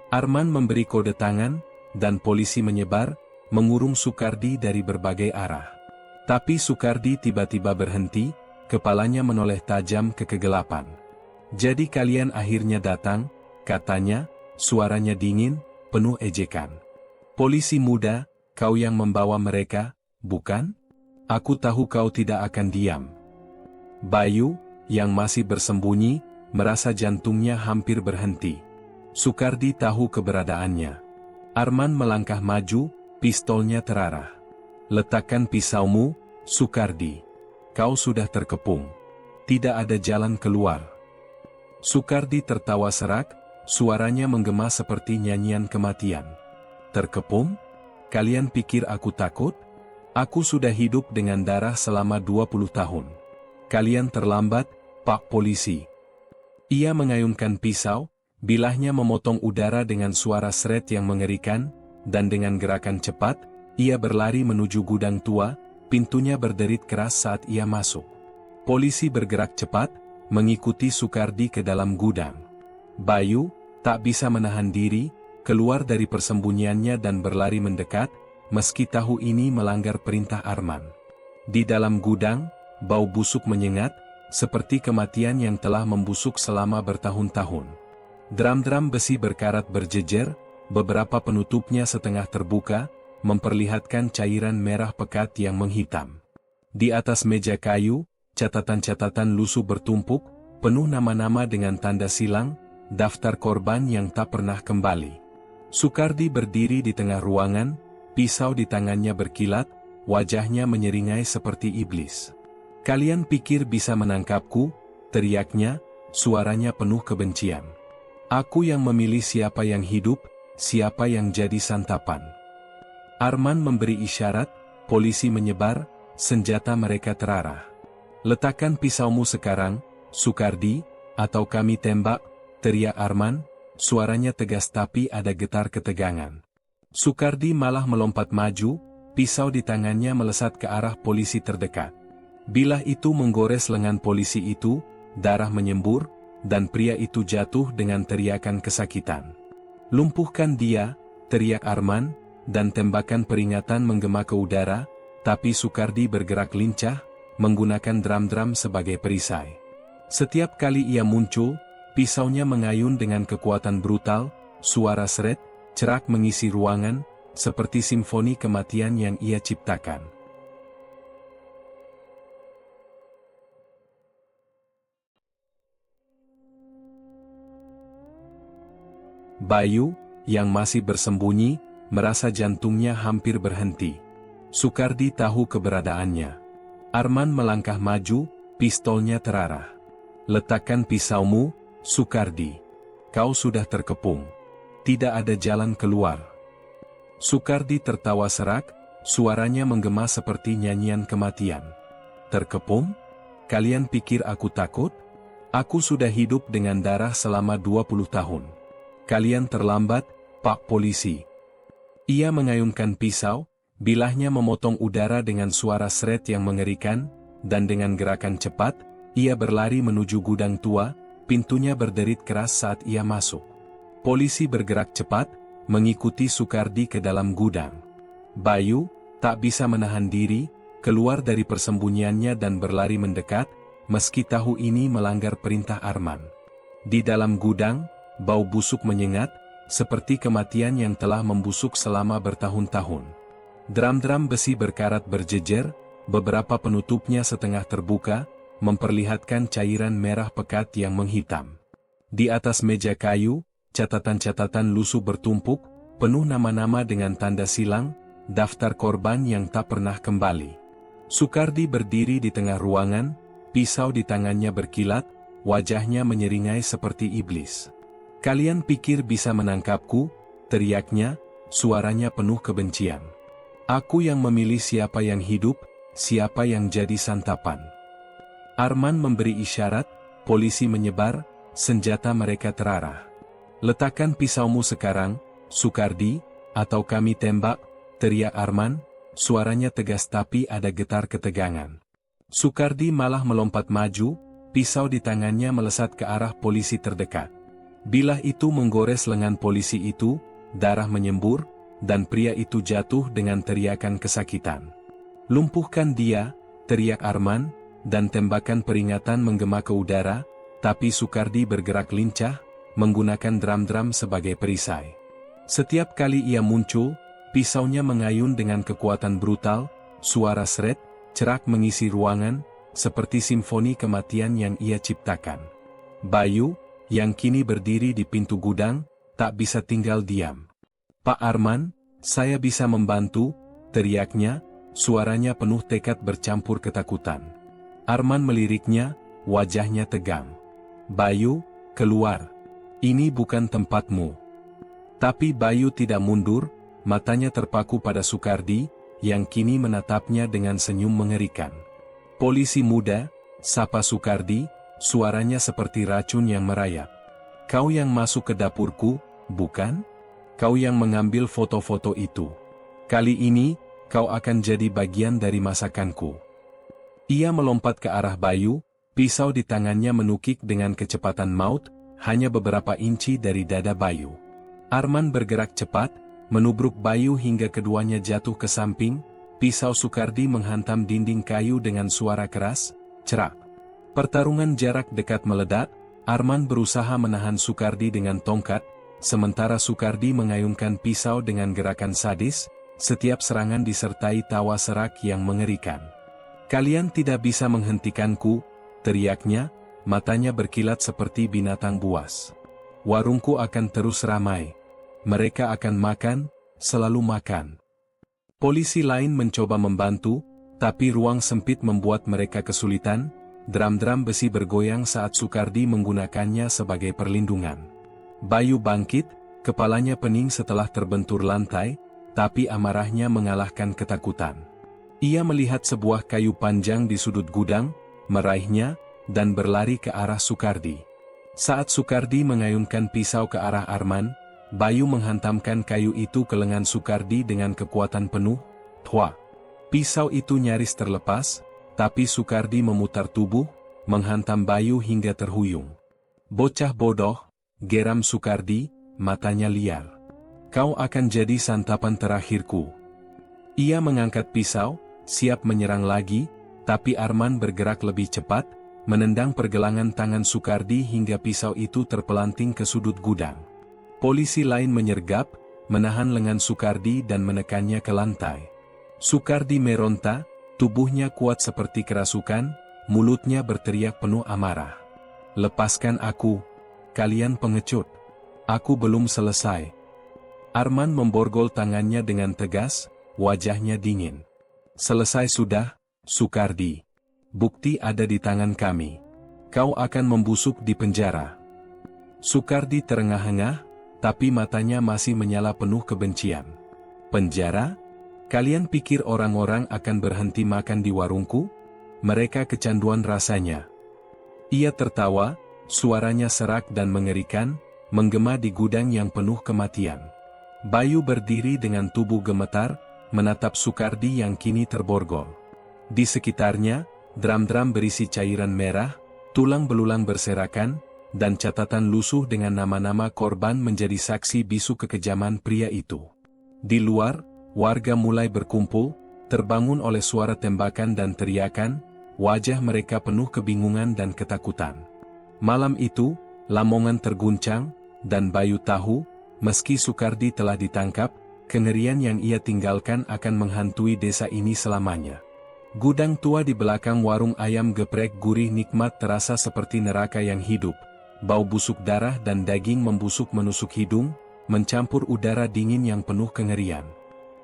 Arman memberi kode tangan, dan polisi menyebar, mengurung Soekardi dari berbagai arah. Tapi Soekardi tiba-tiba berhenti, kepalanya menoleh tajam ke kegelapan. "Jadi kalian akhirnya datang," katanya, suaranya dingin, penuh ejekan. "Polisi muda, kau yang membawa mereka, bukan? Aku tahu kau tidak akan diam." Bayu, yang masih bersembunyi, merasa jantungnya hampir berhenti. Soekardi tahu keberadaannya. Arman melangkah maju, pistolnya terarah. "Letakkan pisaumu, Soekardi. Kau sudah terkepung. Tidak ada jalan keluar." Soekardi tertawa serak, suaranya menggema seperti nyanyian kematian. "Terkepung? Kalian pikir aku takut? Aku sudah hidup dengan darah selama 20 tahun. Kalian terlambat, Pak Polisi." Ia mengayunkan pisau, bilahnya memotong udara dengan suara seret yang mengerikan, dan dengan gerakan cepat, ia berlari menuju gudang tua, pintunya berderit keras saat ia masuk. Polisi bergerak cepat, mengikuti Soekardi ke dalam gudang. Bayu, tak bisa menahan diri, keluar dari persembunyiannya dan berlari mendekat, meski tahu ini melanggar perintah Arman. Di dalam gudang, bau busuk menyengat, seperti kematian yang telah membusuk selama bertahun-tahun. Dram-dram besi berkarat berjejer, beberapa penutupnya setengah terbuka, memperlihatkan cairan merah pekat yang menghitam. Di atas meja kayu, catatan-catatan lusuh bertumpuk, penuh nama-nama dengan tanda silang, daftar korban yang tak pernah kembali. Soekardi berdiri di tengah ruangan, pisau di tangannya berkilat, wajahnya menyeringai seperti iblis. "Kalian pikir bisa menangkapku?" teriaknya, suaranya penuh kebencian. "Aku yang memilih siapa yang hidup, siapa yang jadi santapan." Arman memberi isyarat, polisi menyebar, senjata mereka terarah. "Letakkan pisaumu sekarang, Soekardi, atau kami tembak," teriak Arman, suaranya tegas tapi ada getar ketegangan. Soekardi malah melompat maju, pisau di tangannya melesat ke arah polisi terdekat. Bilah itu menggores lengan polisi itu, darah menyembur, dan pria itu jatuh dengan teriakan kesakitan. "Lumpuhkan dia," teriak Arman, dan tembakan peringatan menggema ke udara, tapi Soekardi bergerak lincah, menggunakan dram-dram sebagai perisai. Setiap kali ia muncul, pisaunya mengayun dengan kekuatan brutal, suara seret, cerak mengisi ruangan, seperti simfoni kematian yang ia ciptakan. Bayu, yang masih bersembunyi, merasa jantungnya hampir berhenti. Soekardi tahu keberadaannya. Arman melangkah maju, pistolnya terarah. "Letakkan pisaumu, Sukardi, kau sudah terkepung. Tidak ada jalan keluar. Sukardi tertawa serak, suaranya menggema seperti nyanyian kematian. Terkepung? Kalian pikir aku takut? Aku sudah hidup dengan darah selama 20 tahun. Kalian terlambat, Pak Polisi. Ia mengayunkan pisau, bilahnya memotong udara dengan suara seret yang mengerikan, dan dengan gerakan cepat, ia berlari menuju gudang tua, pintunya berderit keras saat ia masuk. Polisi bergerak cepat, mengikuti Sukardi ke dalam gudang. Bayu, tak bisa menahan diri, keluar dari persembunyiannya dan berlari mendekat, meski tahu ini melanggar perintah Arman. Di dalam gudang, bau busuk menyengat, seperti kematian yang telah membusuk selama bertahun-tahun. Dram-dram besi berkarat berjejer, beberapa penutupnya setengah terbuka, memperlihatkan cairan merah pekat yang menghitam. Di atas meja kayu, catatan-catatan lusuh bertumpuk, penuh nama-nama dengan tanda silang, daftar korban yang tak pernah kembali. Sukardi berdiri di tengah ruangan, pisau di tangannya berkilat, wajahnya menyeringai seperti iblis. Kalian pikir bisa menangkapku? Teriaknya, suaranya penuh kebencian. Aku yang memilih siapa yang hidup, siapa yang jadi santapan. Arman memberi isyarat, polisi menyebar, senjata mereka terarah. Letakkan pisaumu sekarang, Sukardi, atau kami tembak, teriak Arman, suaranya tegas tapi ada getar ketegangan. Sukardi malah melompat maju, pisau di tangannya melesat ke arah polisi terdekat. Bilah itu menggores lengan polisi itu, darah menyembur, dan pria itu jatuh dengan teriakan kesakitan. Lumpuhkan dia, teriak Arman, dan tembakan peringatan menggema ke udara, tapi Sukardi bergerak lincah, menggunakan dram-dram sebagai perisai. Setiap kali ia muncul, pisaunya mengayun dengan kekuatan brutal, suara seret, cerak mengisi ruangan, seperti simfoni kematian yang ia ciptakan. Bayu, yang kini berdiri di pintu gudang, tak bisa tinggal diam. Pak Arman, saya bisa membantu, teriaknya, suaranya penuh tekad bercampur ketakutan. Arman meliriknya, wajahnya tegang. Bayu, keluar. Ini bukan tempatmu. Tapi Bayu tidak mundur, matanya terpaku pada Sukardi, yang kini menatapnya dengan senyum mengerikan. Polisi muda, sapa Sukardi, suaranya seperti racun yang merayap. Kau yang masuk ke dapurku, bukan? Kau yang mengambil foto-foto itu. Kali ini, kau akan jadi bagian dari masakanku. Ia melompat ke arah Bayu, pisau di tangannya menukik dengan kecepatan maut, hanya beberapa inci dari dada Bayu. Arman bergerak cepat, menubruk Bayu hingga keduanya jatuh ke samping, pisau Sukardi menghantam dinding kayu dengan suara keras, cerak. Pertarungan jarak dekat meledak, Arman berusaha menahan Sukardi dengan tongkat, sementara Sukardi mengayunkan pisau dengan gerakan sadis, setiap serangan disertai tawa serak yang mengerikan. Kalian tidak bisa menghentikanku, teriaknya, matanya berkilat seperti binatang buas. Warungku akan terus ramai. Mereka akan makan, selalu makan. Polisi lain mencoba membantu, tapi ruang sempit membuat mereka kesulitan, dram-dram besi bergoyang saat Sukardi menggunakannya sebagai perlindungan. Bayu bangkit, kepalanya pening setelah terbentur lantai, tapi amarahnya mengalahkan ketakutan. Ia melihat sebuah kayu panjang di sudut gudang, meraihnya, dan berlari ke arah Sukardi. Saat Sukardi mengayunkan pisau ke arah Arman, Bayu menghantamkan kayu itu ke lengan Sukardi dengan kekuatan penuh. Tua. Pisau itu nyaris terlepas, tapi Sukardi memutar tubuh, menghantam Bayu hingga terhuyung. Bocah bodoh, geram Sukardi, matanya liar. Kau akan jadi santapan terakhirku. Ia mengangkat pisau, siap menyerang lagi, tapi Arman bergerak lebih cepat, menendang pergelangan tangan Sukardi hingga pisau itu terpelanting ke sudut gudang. Polisi lain menyergap, menahan lengan Sukardi dan menekannya ke lantai. Sukardi meronta, tubuhnya kuat seperti kerasukan, mulutnya berteriak penuh amarah. Lepaskan aku, kalian pengecut. Aku belum selesai. Arman memborgol tangannya dengan tegas, wajahnya dingin. Selesai sudah, Sukardi. Bukti ada di tangan kami. Kau akan membusuk di penjara. Sukardi terengah-engah, tapi matanya masih menyala penuh kebencian. Penjara? Kalian pikir orang-orang akan berhenti makan di warungku? Mereka kecanduan rasanya. Ia tertawa, suaranya serak dan mengerikan, menggema di gudang yang penuh kematian. Bayu berdiri dengan tubuh gemetar, menatap Sukardi yang kini terborgol. Di sekitarnya, dram-dram berisi cairan merah, tulang belulang berserakan, dan catatan lusuh dengan nama-nama korban menjadi saksi bisu kekejaman pria itu. Di luar, warga mulai berkumpul, terbangun oleh suara tembakan dan teriakan, wajah mereka penuh kebingungan dan ketakutan. Malam itu, Lamongan terguncang, dan Bayu tahu, meski Sukardi telah ditangkap, kengerian yang ia tinggalkan akan menghantui desa ini selamanya. Gudang tua di belakang warung ayam geprek gurih nikmat terasa seperti neraka yang hidup. Bau busuk darah dan daging membusuk menusuk hidung, mencampur udara dingin yang penuh kengerian.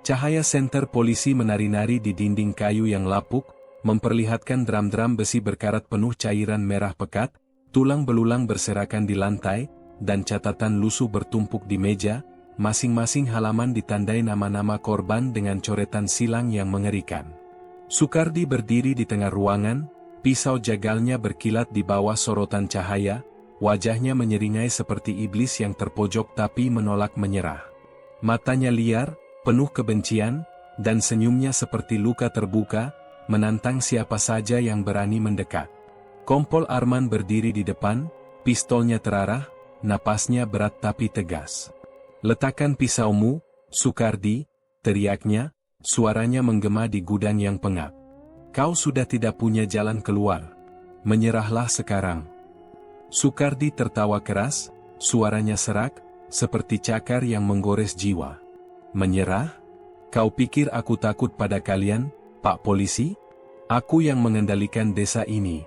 Cahaya senter polisi menari-nari di dinding kayu yang lapuk, memperlihatkan dram-dram besi berkarat penuh cairan merah pekat, tulang belulang berserakan di lantai, dan catatan lusuh bertumpuk di meja, masing-masing halaman ditandai nama-nama korban dengan coretan silang yang mengerikan. Sukardi berdiri di tengah ruangan, pisau jagalnya berkilat di bawah sorotan cahaya, wajahnya menyeringai seperti iblis yang terpojok tapi menolak menyerah. Matanya liar, penuh kebencian, dan senyumnya seperti luka terbuka, menantang siapa saja yang berani mendekat. Kompol Arman berdiri di depan, pistolnya terarah, napasnya berat tapi tegas. "Letakkan pisaumu, Sukardi," teriaknya, suaranya menggema di gudang yang pengap. "Kau sudah tidak punya jalan keluar. Menyerahlah sekarang." Sukardi tertawa keras, suaranya serak, seperti cakar yang menggores jiwa. "Menyerah? Kau pikir aku takut pada kalian, Pak Polisi? Aku yang mengendalikan desa ini.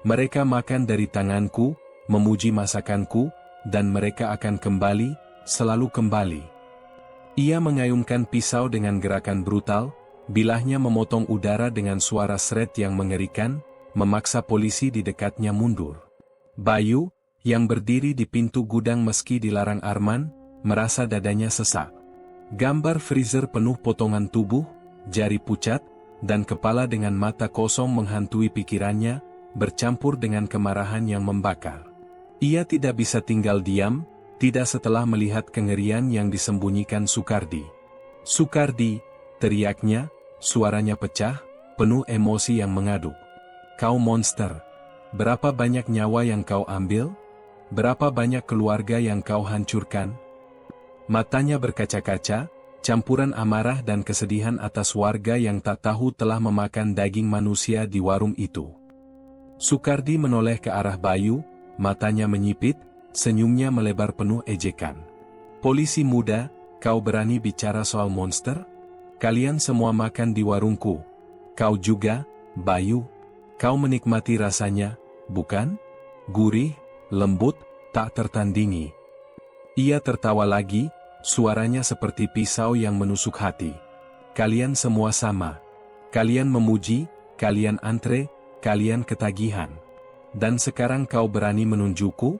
Mereka makan dari tanganku, memuji masakanku, dan mereka akan kembali, selalu kembali." Ia mengayunkan pisau dengan gerakan brutal, bilahnya memotong udara dengan suara seret yang mengerikan, memaksa polisi di dekatnya mundur. Bayu, yang berdiri di pintu gudang meski dilarang Arman, merasa dadanya sesak. Gambar freezer penuh potongan tubuh, jari pucat, dan kepala dengan mata kosong menghantui pikirannya, bercampur dengan kemarahan yang membakar. Ia tidak bisa tinggal diam, tidak setelah melihat kengerian yang disembunyikan Sukardi. "Sukardi," teriaknya, suaranya pecah, penuh emosi yang mengaduk. "Kau monster. Berapa banyak nyawa yang kau ambil? Berapa banyak keluarga yang kau hancurkan?" Matanya berkaca-kaca, campuran amarah dan kesedihan atas warga yang tak tahu telah memakan daging manusia di warung itu. Sukardi menoleh ke arah Bayu, matanya menyipit, senyumnya melebar penuh ejekan. "Polisi muda, kau berani bicara soal monster? Kalian semua makan di warungku. Kau juga, Bayu. Kau menikmati rasanya, bukan? Gurih, lembut, tak tertandingi." Ia tertawa lagi, suaranya seperti pisau yang menusuk hati. "Kalian semua sama. Kalian memuji, kalian antre, kalian ketagihan. Dan sekarang kau berani menunjukku?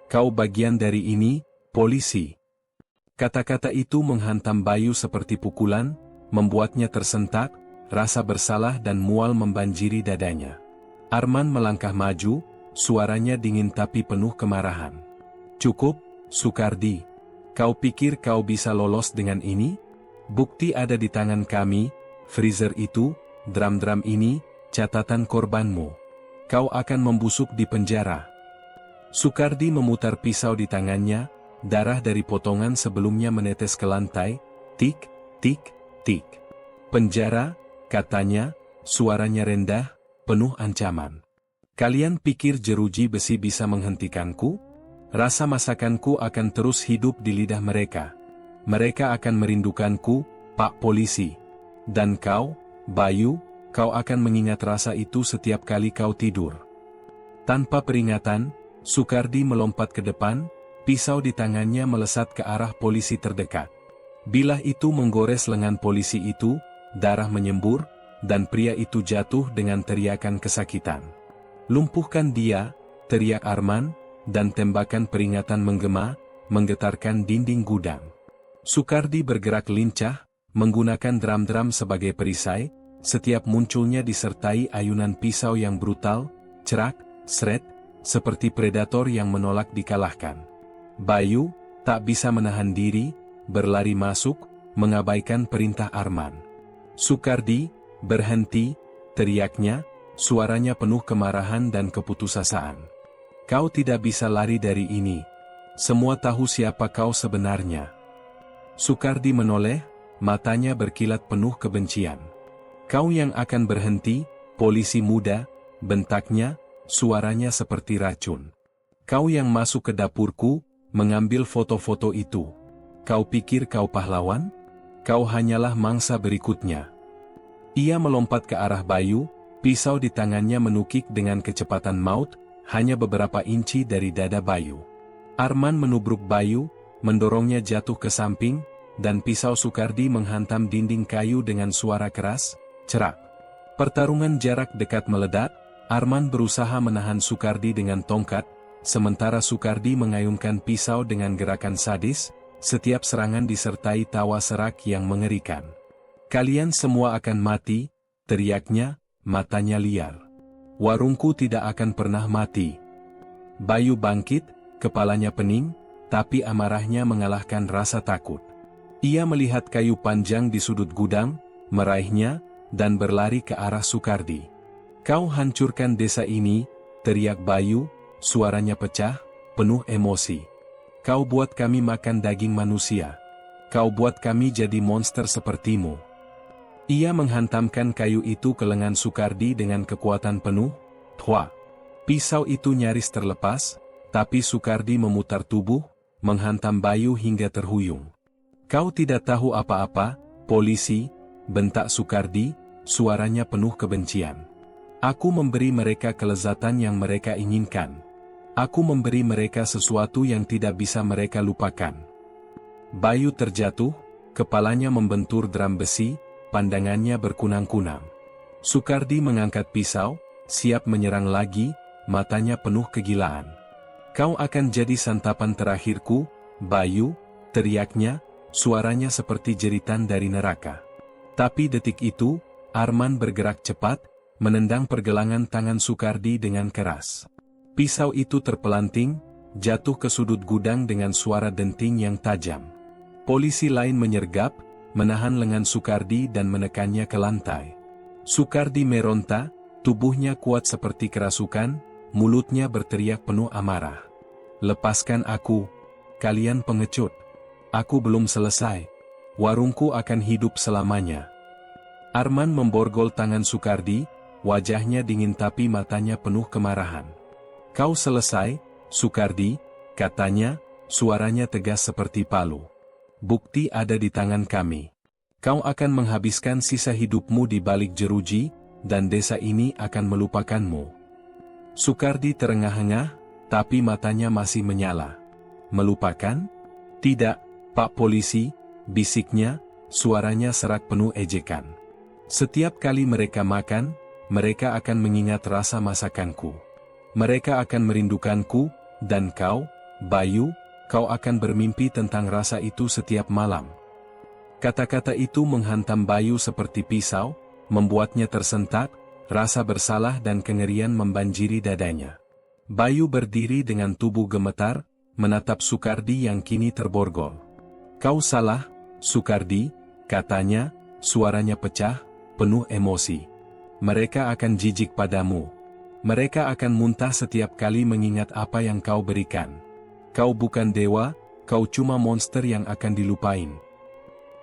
Kau bagian dari ini, polisi." Kata-kata itu menghantam Bayu seperti pukulan, membuatnya tersentak, rasa bersalah dan mual membanjiri dadanya. Arman melangkah maju, suaranya dingin tapi penuh kemarahan. "Cukup, Sukardi. Kau pikir kau bisa lolos dengan ini? Bukti ada di tangan kami, freezer itu, dram-dram ini, catatan korbanmu. Kau akan membusuk di penjara." Sukardi memutar pisau di tangannya, darah dari potongan sebelumnya menetes ke lantai, tik, tik, tik. "Penjara," katanya, suaranya rendah, penuh ancaman. "Kalian pikir jeruji besi bisa menghentikanku? Rasa masakanku akan terus hidup di lidah mereka. Mereka akan merindukanku, Pak Polisi. Dan kau, Bayu, kau akan mengingat rasa itu setiap kali kau tidur." Tanpa peringatan, Sukardi melompat ke depan, pisau di tangannya melesat ke arah polisi terdekat. Bilah itu menggores lengan polisi itu, darah menyembur, dan pria itu jatuh dengan teriakan kesakitan. "Lumpuhkan dia," teriak Arman, dan tembakan peringatan menggema, menggetarkan dinding gudang. Sukardi bergerak lincah, menggunakan drum-drum sebagai perisai, setiap munculnya disertai ayunan pisau yang brutal, cerak, sret, seperti predator yang menolak dikalahkan. Bayu tak bisa menahan diri, berlari masuk, mengabaikan perintah Arman. "Sukardi, berhenti!" teriaknya, suaranya penuh kemarahan dan keputusasaan. "Kau tidak bisa lari dari ini. Semua tahu siapa kau sebenarnya." Sukardi menoleh, matanya berkilat penuh kebencian. "Kau yang akan berhenti, polisi muda," bentaknya, suaranya seperti racun. "Kau yang masuk ke dapurku, mengambil foto-foto itu. Kau pikir kau pahlawan? Kau hanyalah mangsa berikutnya." Ia melompat ke arah Bayu, pisau di tangannya menukik dengan kecepatan maut, hanya beberapa inci dari dada Bayu. Arman menubruk Bayu, mendorongnya jatuh ke samping, dan pisau Sukardi menghantam dinding kayu dengan suara keras, cerak. Pertarungan jarak dekat meledak, Arman berusaha menahan Sukardi dengan tongkat, sementara Sukardi mengayunkan pisau dengan gerakan sadis, setiap serangan disertai tawa serak yang mengerikan. "Kalian semua akan mati," teriaknya, matanya liar. "Warungku tidak akan pernah mati." Bayu bangkit, kepalanya pening, tapi amarahnya mengalahkan rasa takut. Ia melihat kayu panjang di sudut gudang, meraihnya, dan berlari ke arah Sukardi. "Kau hancurkan desa ini," teriak Bayu, suaranya pecah, penuh emosi. "Kau buat kami makan daging manusia. Kau buat kami jadi monster sepertimu." Ia menghantamkan kayu itu ke lengan Sukardi dengan kekuatan penuh. Thwa! Pisau itu nyaris terlepas, tapi Sukardi memutar tubuh, menghantam Bayu hingga terhuyung. "Kau tidak tahu apa-apa, polisi," bentak Sukardi, suaranya penuh kebencian. "Aku memberi mereka kelezatan yang mereka inginkan. Aku memberi mereka sesuatu yang tidak bisa mereka lupakan." Bayu terjatuh, kepalanya membentur drum besi, pandangannya berkunang-kunang. Sukardi mengangkat pisau, siap menyerang lagi, matanya penuh kegilaan. "Kau akan jadi santapan terakhirku, Bayu," teriaknya, suaranya seperti jeritan dari neraka. Tapi detik itu, Arman bergerak cepat, menendang pergelangan tangan Sukardi dengan keras. Pisau itu terpelanting, jatuh ke sudut gudang dengan suara denting yang tajam. Polisi lain menyergap, menahan lengan Sukardi dan menekannya ke lantai. Sukardi meronta, tubuhnya kuat seperti kerasukan, mulutnya berteriak penuh amarah. "Lepaskan aku! Kalian pengecut! Aku belum selesai. Warungku akan hidup selamanya." Arman memborgol tangan Sukardi, wajahnya dingin tapi matanya penuh kemarahan. "Kau selesai, Sukardi," katanya, suaranya tegas seperti palu. "Bukti ada di tangan kami. Kau akan menghabiskan sisa hidupmu di balik jeruji, dan desa ini akan melupakanmu." Sukardi terengah-engah, tapi matanya masih menyala. "Melupakan? Tidak, Pak Polisi," bisiknya, suaranya serak penuh ejekan. "Setiap kali mereka makan, mereka akan mengingat rasa masakanku. Mereka akan merindukanku, dan kau, Bayu, kau akan bermimpi tentang rasa itu setiap malam." Kata-kata itu menghantam Bayu seperti pisau, membuatnya tersentak, rasa bersalah dan kengerian membanjiri dadanya. Bayu berdiri dengan tubuh gemetar, menatap Sukardi yang kini terborgol. "Kau salah, Sukardi," katanya, suaranya pecah, penuh emosi. "Mereka akan jijik padamu. Mereka akan muntah setiap kali mengingat apa yang kau berikan. Kau bukan dewa, kau cuma monster yang akan dilupain."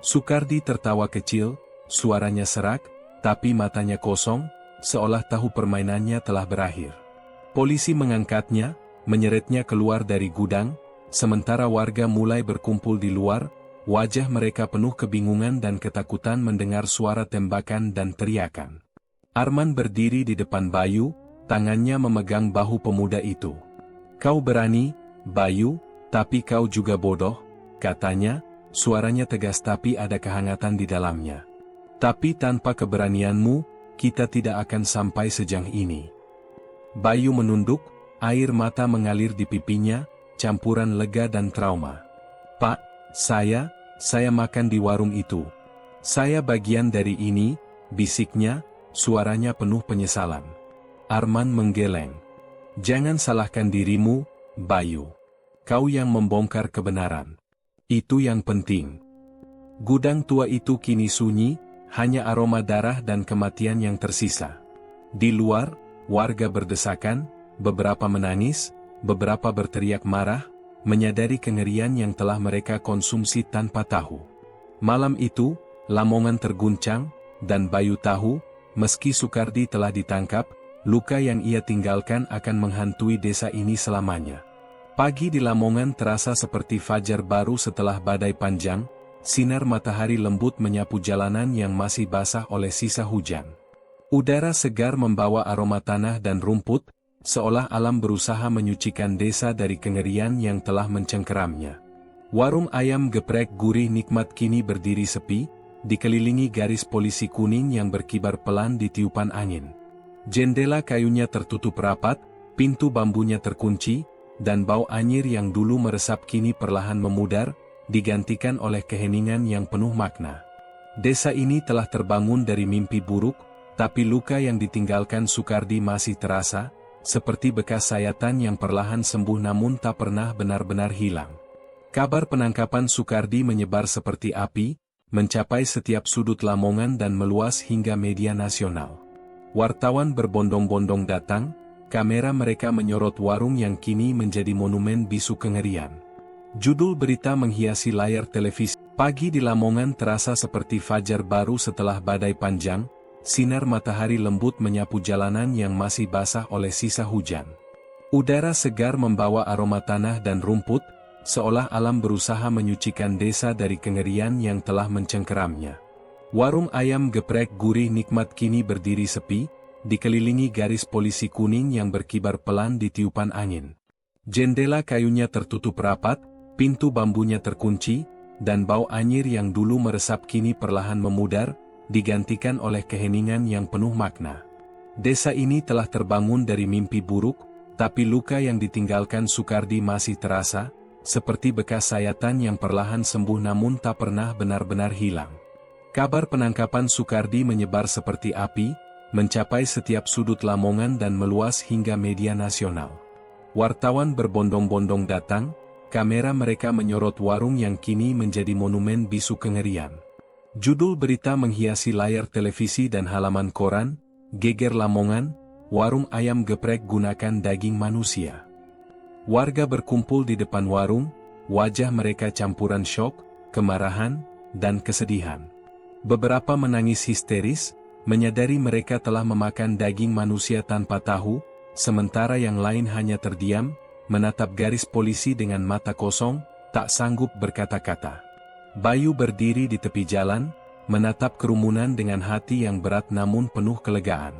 Sukardi tertawa kecil, suaranya serak, tapi matanya kosong, seolah tahu permainannya telah berakhir. Polisi mengangkatnya, menyeretnya keluar dari gudang, sementara warga mulai berkumpul di luar, wajah mereka penuh kebingungan dan ketakutan mendengar suara tembakan dan teriakan. Arman berdiri di depan Bayu, tangannya memegang bahu pemuda itu. "Kau berani, Bayu, tapi kau juga bodoh," katanya, suaranya tegas tapi ada kehangatan di dalamnya. "Tapi tanpa keberanianmu, kita tidak akan sampai sejauh ini." Bayu menunduk, Air mata mengalir di pipinya, campuran lega dan trauma. "Pak, saya makan di warung itu. Saya bagian dari ini," bisiknya, suaranya penuh penyesalan. Arman menggeleng. "Jangan salahkan dirimu, Bayu. Kau yang membongkar kebenaran. Itu yang penting." Gudang tua itu kini sunyi, hanya aroma darah dan kematian yang tersisa. Di luar, warga berdesakan, beberapa menangis, beberapa berteriak marah, menyadari kengerian yang telah mereka konsumsi tanpa tahu. Malam itu, Lamongan terguncang, dan Bayu tahu, meski Sukardi telah ditangkap, luka yang ia tinggalkan akan menghantui desa ini selamanya. Pagi di Lamongan terasa seperti fajar baru setelah badai panjang, sinar matahari lembut menyapu jalanan yang masih basah oleh sisa hujan. Udara segar membawa aroma tanah dan rumput, seolah alam berusaha menyucikan desa dari kengerian yang telah mencengkeramnya. Warung ayam geprek gurih nikmat kini berdiri sepi, dikelilingi garis polisi kuning yang berkibar pelan di tiupan angin. Jendela kayunya tertutup rapat, pintu bambunya terkunci, dan bau anyir yang dulu meresap kini perlahan memudar, digantikan oleh keheningan yang penuh makna. Desa ini telah terbangun dari mimpi buruk, tapi luka yang ditinggalkan Sukardi masih terasa, seperti bekas sayatan yang perlahan sembuh namun tak pernah benar-benar hilang. Kabar penangkapan Sukardi menyebar seperti api, mencapai setiap sudut Lamongan dan meluas hingga media nasional. Wartawan berbondong-bondong datang, kamera mereka menyorot warung yang kini menjadi monumen bisu kengerian. Judul berita menghiasi layar televisi. Pagi di Lamongan terasa seperti fajar baru setelah badai panjang, sinar matahari lembut menyapu jalanan yang masih basah oleh sisa hujan. Udara segar membawa aroma tanah dan rumput, seolah alam berusaha menyucikan desa dari kengerian yang telah mencengkeramnya. Warung ayam geprek gurih nikmat kini berdiri sepi, dikelilingi garis polisi kuning yang berkibar pelan di tiupan angin. Jendela kayunya tertutup rapat, pintu bambunya terkunci, dan bau anyir yang dulu meresap kini perlahan memudar, digantikan oleh keheningan yang penuh makna. Desa ini telah terbangun dari mimpi buruk, tapi luka yang ditinggalkan Sukardi masih terasa, seperti bekas sayatan yang perlahan sembuh namun tak pernah benar-benar hilang. Kabar penangkapan Sukardi menyebar seperti api, mencapai setiap sudut Lamongan dan meluas hingga media nasional. Wartawan berbondong-bondong datang, kamera mereka menyorot warung yang kini menjadi monumen bisu kengerian. Judul berita menghiasi layar televisi dan halaman koran, geger Lamongan, warung ayam geprek gunakan daging manusia. Warga berkumpul di depan warung, wajah mereka campuran syok, kemarahan, dan kesedihan. Beberapa menangis histeris, menyadari mereka telah memakan daging manusia tanpa tahu, sementara yang lain hanya terdiam, menatap garis polisi dengan mata kosong, tak sanggup berkata-kata. Bayu berdiri di tepi jalan, menatap kerumunan dengan hati yang berat namun penuh kelegaan.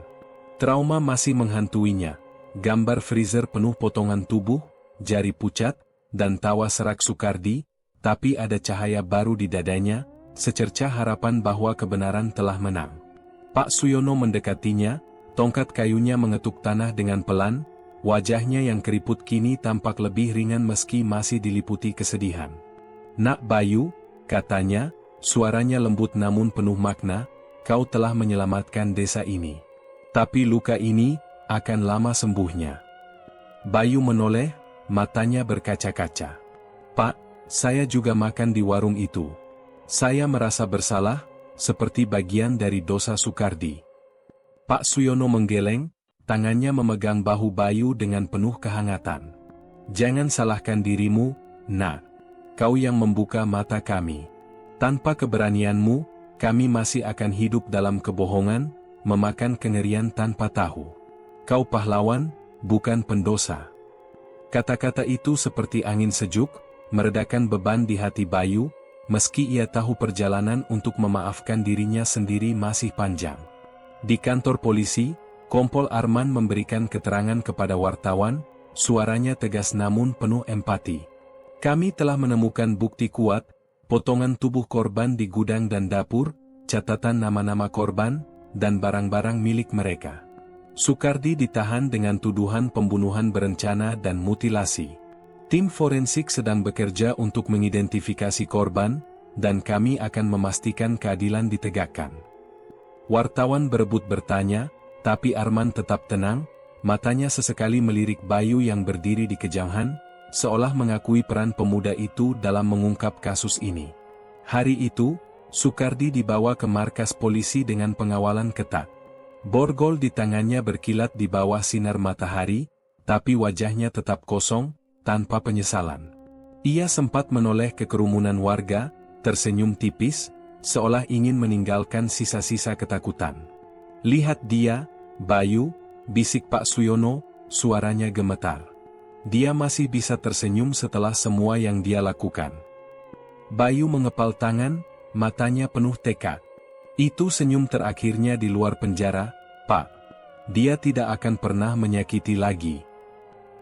Trauma masih menghantuinya, gambar freezer penuh potongan tubuh, jari pucat, dan tawa serak Sukardi, tapi ada cahaya baru di dadanya, secercah harapan bahwa kebenaran telah menang. Pak Suyono mendekatinya, tongkat kayunya mengetuk tanah dengan pelan, wajahnya yang keriput kini tampak lebih ringan meski masih diliputi kesedihan. "Nak Bayu," katanya, suaranya lembut namun penuh makna, "kau telah menyelamatkan desa ini. Tapi luka ini, akan lama sembuhnya." Bayu menoleh, matanya berkaca-kaca. "Pak, saya juga makan di warung itu. Saya merasa bersalah, seperti bagian dari dosa Sukardi." Pak Suyono menggeleng, tangannya memegang bahu Bayu dengan penuh kehangatan. "Jangan salahkan dirimu, Nak. Kau yang membuka mata kami. Tanpa keberanianmu, kami masih akan hidup dalam kebohongan, memakan kengerian tanpa tahu. Kau pahlawan, bukan pendosa." Kata-kata itu seperti angin sejuk, meredakan beban di hati Bayu, meski ia tahu perjalanan untuk memaafkan dirinya sendiri masih panjang. Di kantor polisi, Kompol Arman memberikan keterangan kepada wartawan, suaranya tegas namun penuh empati. "Kami telah menemukan bukti kuat, potongan tubuh korban di gudang dan dapur, catatan nama-nama korban, dan barang-barang milik mereka. Sukardi ditahan dengan tuduhan pembunuhan berencana dan mutilasi. Tim forensik sedang bekerja untuk mengidentifikasi korban, dan kami akan memastikan keadilan ditegakkan. Wartawan berebut bertanya, tapi Arman tetap tenang, matanya sesekali melirik Bayu yang berdiri di kejauhan, seolah mengakui peran pemuda itu dalam mengungkap kasus ini. Hari itu, Sukardi dibawa ke markas polisi dengan pengawalan ketat. Borgol di tangannya berkilat di bawah sinar matahari, tapi wajahnya tetap kosong, tanpa penyesalan. Ia sempat menoleh ke kerumunan warga, tersenyum tipis, seolah ingin meninggalkan sisa-sisa ketakutan. "Lihat dia, Bayu," bisik Pak Suyono, suaranya gemetar. "Dia masih bisa tersenyum setelah semua yang dia lakukan." Bayu mengepal tangan, matanya penuh tekad. "Itu senyum terakhirnya di luar penjara, Pak. Dia tidak akan pernah menyakiti lagi."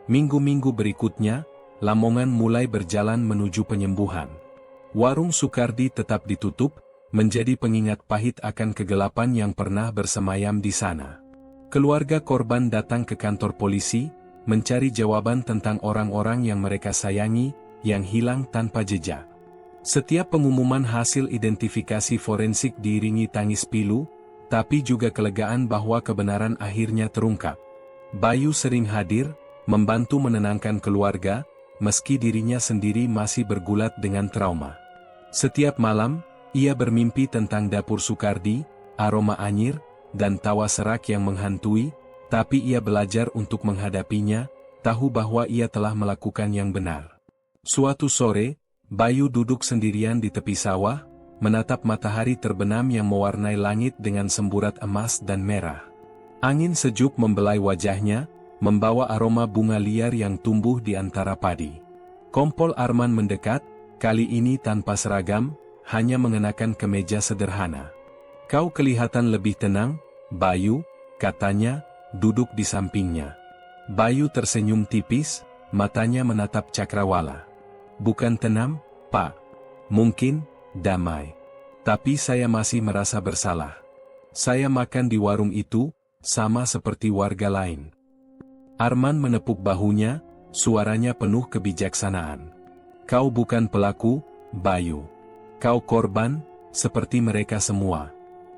Minggu-minggu berikutnya, Lamongan mulai berjalan menuju penyembuhan. Warung Sukardi tetap ditutup, menjadi pengingat pahit akan kegelapan yang pernah bersemayam di sana. Keluarga korban datang ke kantor polisi, mencari jawaban tentang orang-orang yang mereka sayangi, yang hilang tanpa jejak. Setiap pengumuman hasil identifikasi forensik diiringi tangis pilu, tapi juga kelegaan bahwa kebenaran akhirnya terungkap. Bayu sering hadir, membantu menenangkan keluarga, meski dirinya sendiri masih bergulat dengan trauma. Setiap malam, ia bermimpi tentang dapur Sukardi, aroma anyir, dan tawa serak yang menghantui, tapi ia belajar untuk menghadapinya, tahu bahwa ia telah melakukan yang benar. Suatu sore, Bayu duduk sendirian di tepi sawah, menatap matahari terbenam yang mewarnai langit dengan semburat emas dan merah. Angin sejuk membelai wajahnya, membawa aroma bunga liar yang tumbuh di antara padi. Kompol Arman mendekat, kali ini tanpa seragam, hanya mengenakan kemeja sederhana. "Kau kelihatan lebih tenang, Bayu," katanya, duduk di sampingnya. Bayu tersenyum tipis, matanya menatap Cakrawala. "Bukan tenang, Pak. Mungkin damai. Tapi saya masih merasa bersalah. Saya makan di warung itu, sama seperti warga lain." Arman menepuk bahunya, suaranya penuh kebijaksanaan. "Kau bukan pelaku, Bayu. Kau korban, seperti mereka semua.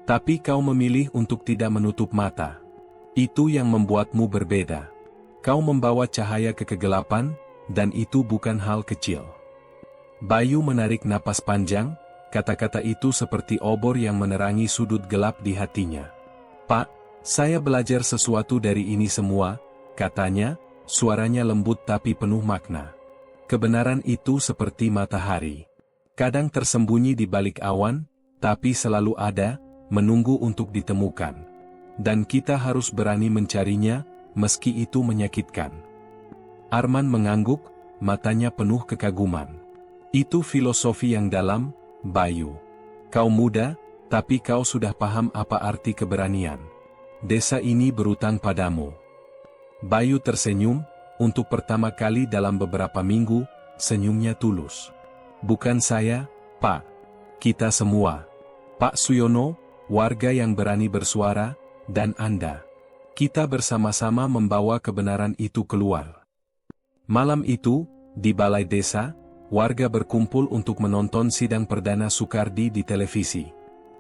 Tapi kau memilih untuk tidak menutup mata. Itu yang membuatmu berbeda. Kau membawa cahaya ke kegelapan, dan itu bukan hal kecil." Bayu menarik napas panjang, kata-kata itu seperti obor yang menerangi sudut gelap di hatinya. "Pak, saya belajar sesuatu dari ini semua," katanya, suaranya lembut tapi penuh makna. "Kebenaran itu seperti matahari. Kadang tersembunyi di balik awan, tapi selalu ada, menunggu untuk ditemukan. Dan kita harus berani mencarinya, meski itu menyakitkan." Arman mengangguk, matanya penuh kekaguman. "Itu filosofi yang dalam, Bayu. Kau muda, tapi kau sudah paham apa arti keberanian. Desa ini berutang padamu." Bayu tersenyum, untuk pertama kali dalam beberapa minggu, senyumnya tulus. "Bukan saya, Pak. Kita semua. Pak Suyono, warga yang berani bersuara, dan Anda. Kita bersama-sama membawa kebenaran itu keluar." Malam itu, di balai desa, warga berkumpul untuk menonton sidang perdana Sukardi di televisi.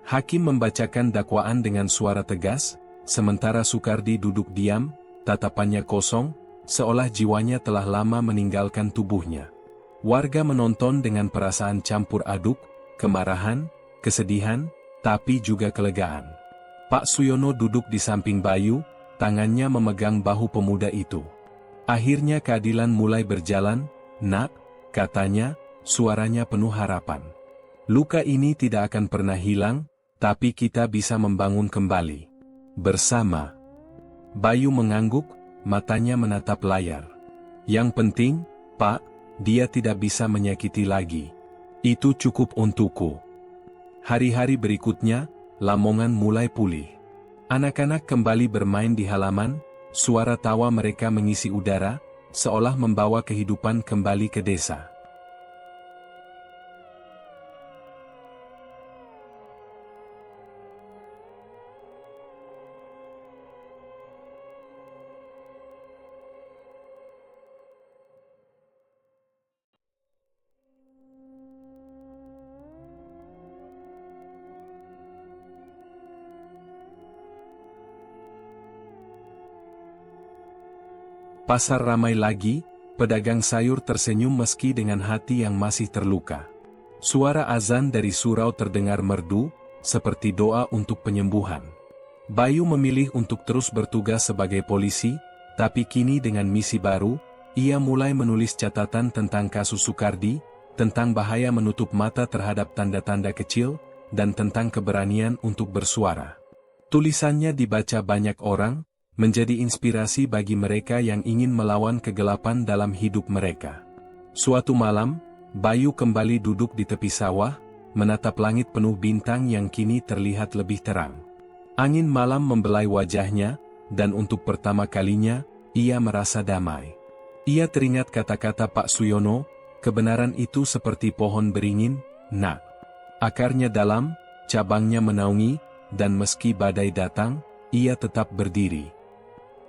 Hakim membacakan dakwaan dengan suara tegas, sementara Sukardi duduk diam, tatapannya kosong, seolah jiwanya telah lama meninggalkan tubuhnya. Warga menonton dengan perasaan campur aduk, kemarahan, kesedihan, tapi juga kelegaan. Pak Suyono duduk di samping Bayu, tangannya memegang bahu pemuda itu. "Akhirnya keadilan mulai berjalan, Nak," katanya, suaranya penuh harapan. "Luka ini tidak akan pernah hilang, tapi kita bisa membangun kembali. Bersama." Bayu mengangguk, matanya menatap layar. "Yang penting, Pak, dia tidak bisa menyakiti lagi. Itu cukup untukku." Hari-hari berikutnya, Lamongan mulai pulih. Anak-anak kembali bermain di halaman, suara tawa mereka mengisi udara, seolah membawa kehidupan kembali ke desa. Pasar ramai lagi, pedagang sayur tersenyum meski dengan hati yang masih terluka. Suara azan dari surau terdengar merdu, seperti doa untuk penyembuhan. Bayu memilih untuk terus bertugas sebagai polisi, tapi kini dengan misi baru, ia mulai menulis catatan tentang kasus Sukardi, tentang bahaya menutup mata terhadap tanda-tanda kecil, dan tentang keberanian untuk bersuara. Tulisannya dibaca banyak orang, menjadi inspirasi bagi mereka yang ingin melawan kegelapan dalam hidup mereka. Suatu malam, Bayu kembali duduk di tepi sawah, menatap langit penuh bintang yang kini terlihat lebih terang. Angin malam membelai wajahnya, dan untuk pertama kalinya, ia merasa damai. Ia teringat kata-kata Pak Suyono, kebenaran itu seperti pohon beringin, nak. Akarnya dalam, cabangnya menaungi, dan meski badai datang, ia tetap berdiri.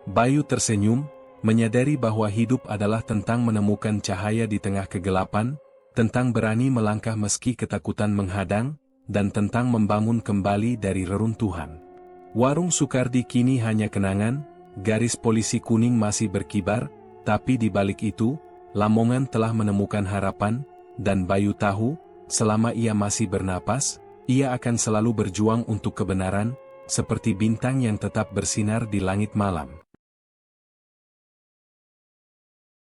Bayu tersenyum, menyadari bahwa hidup adalah tentang menemukan cahaya di tengah kegelapan, tentang berani melangkah meski ketakutan menghadang, dan tentang membangun kembali dari reruntuhan. Warung Sukardi kini hanya kenangan, garis polisi kuning masih berkibar, tapi di balik itu, Lamongan telah menemukan harapan, dan Bayu tahu, selama ia masih bernapas, ia akan selalu berjuang untuk kebenaran, seperti bintang yang tetap bersinar di langit malam.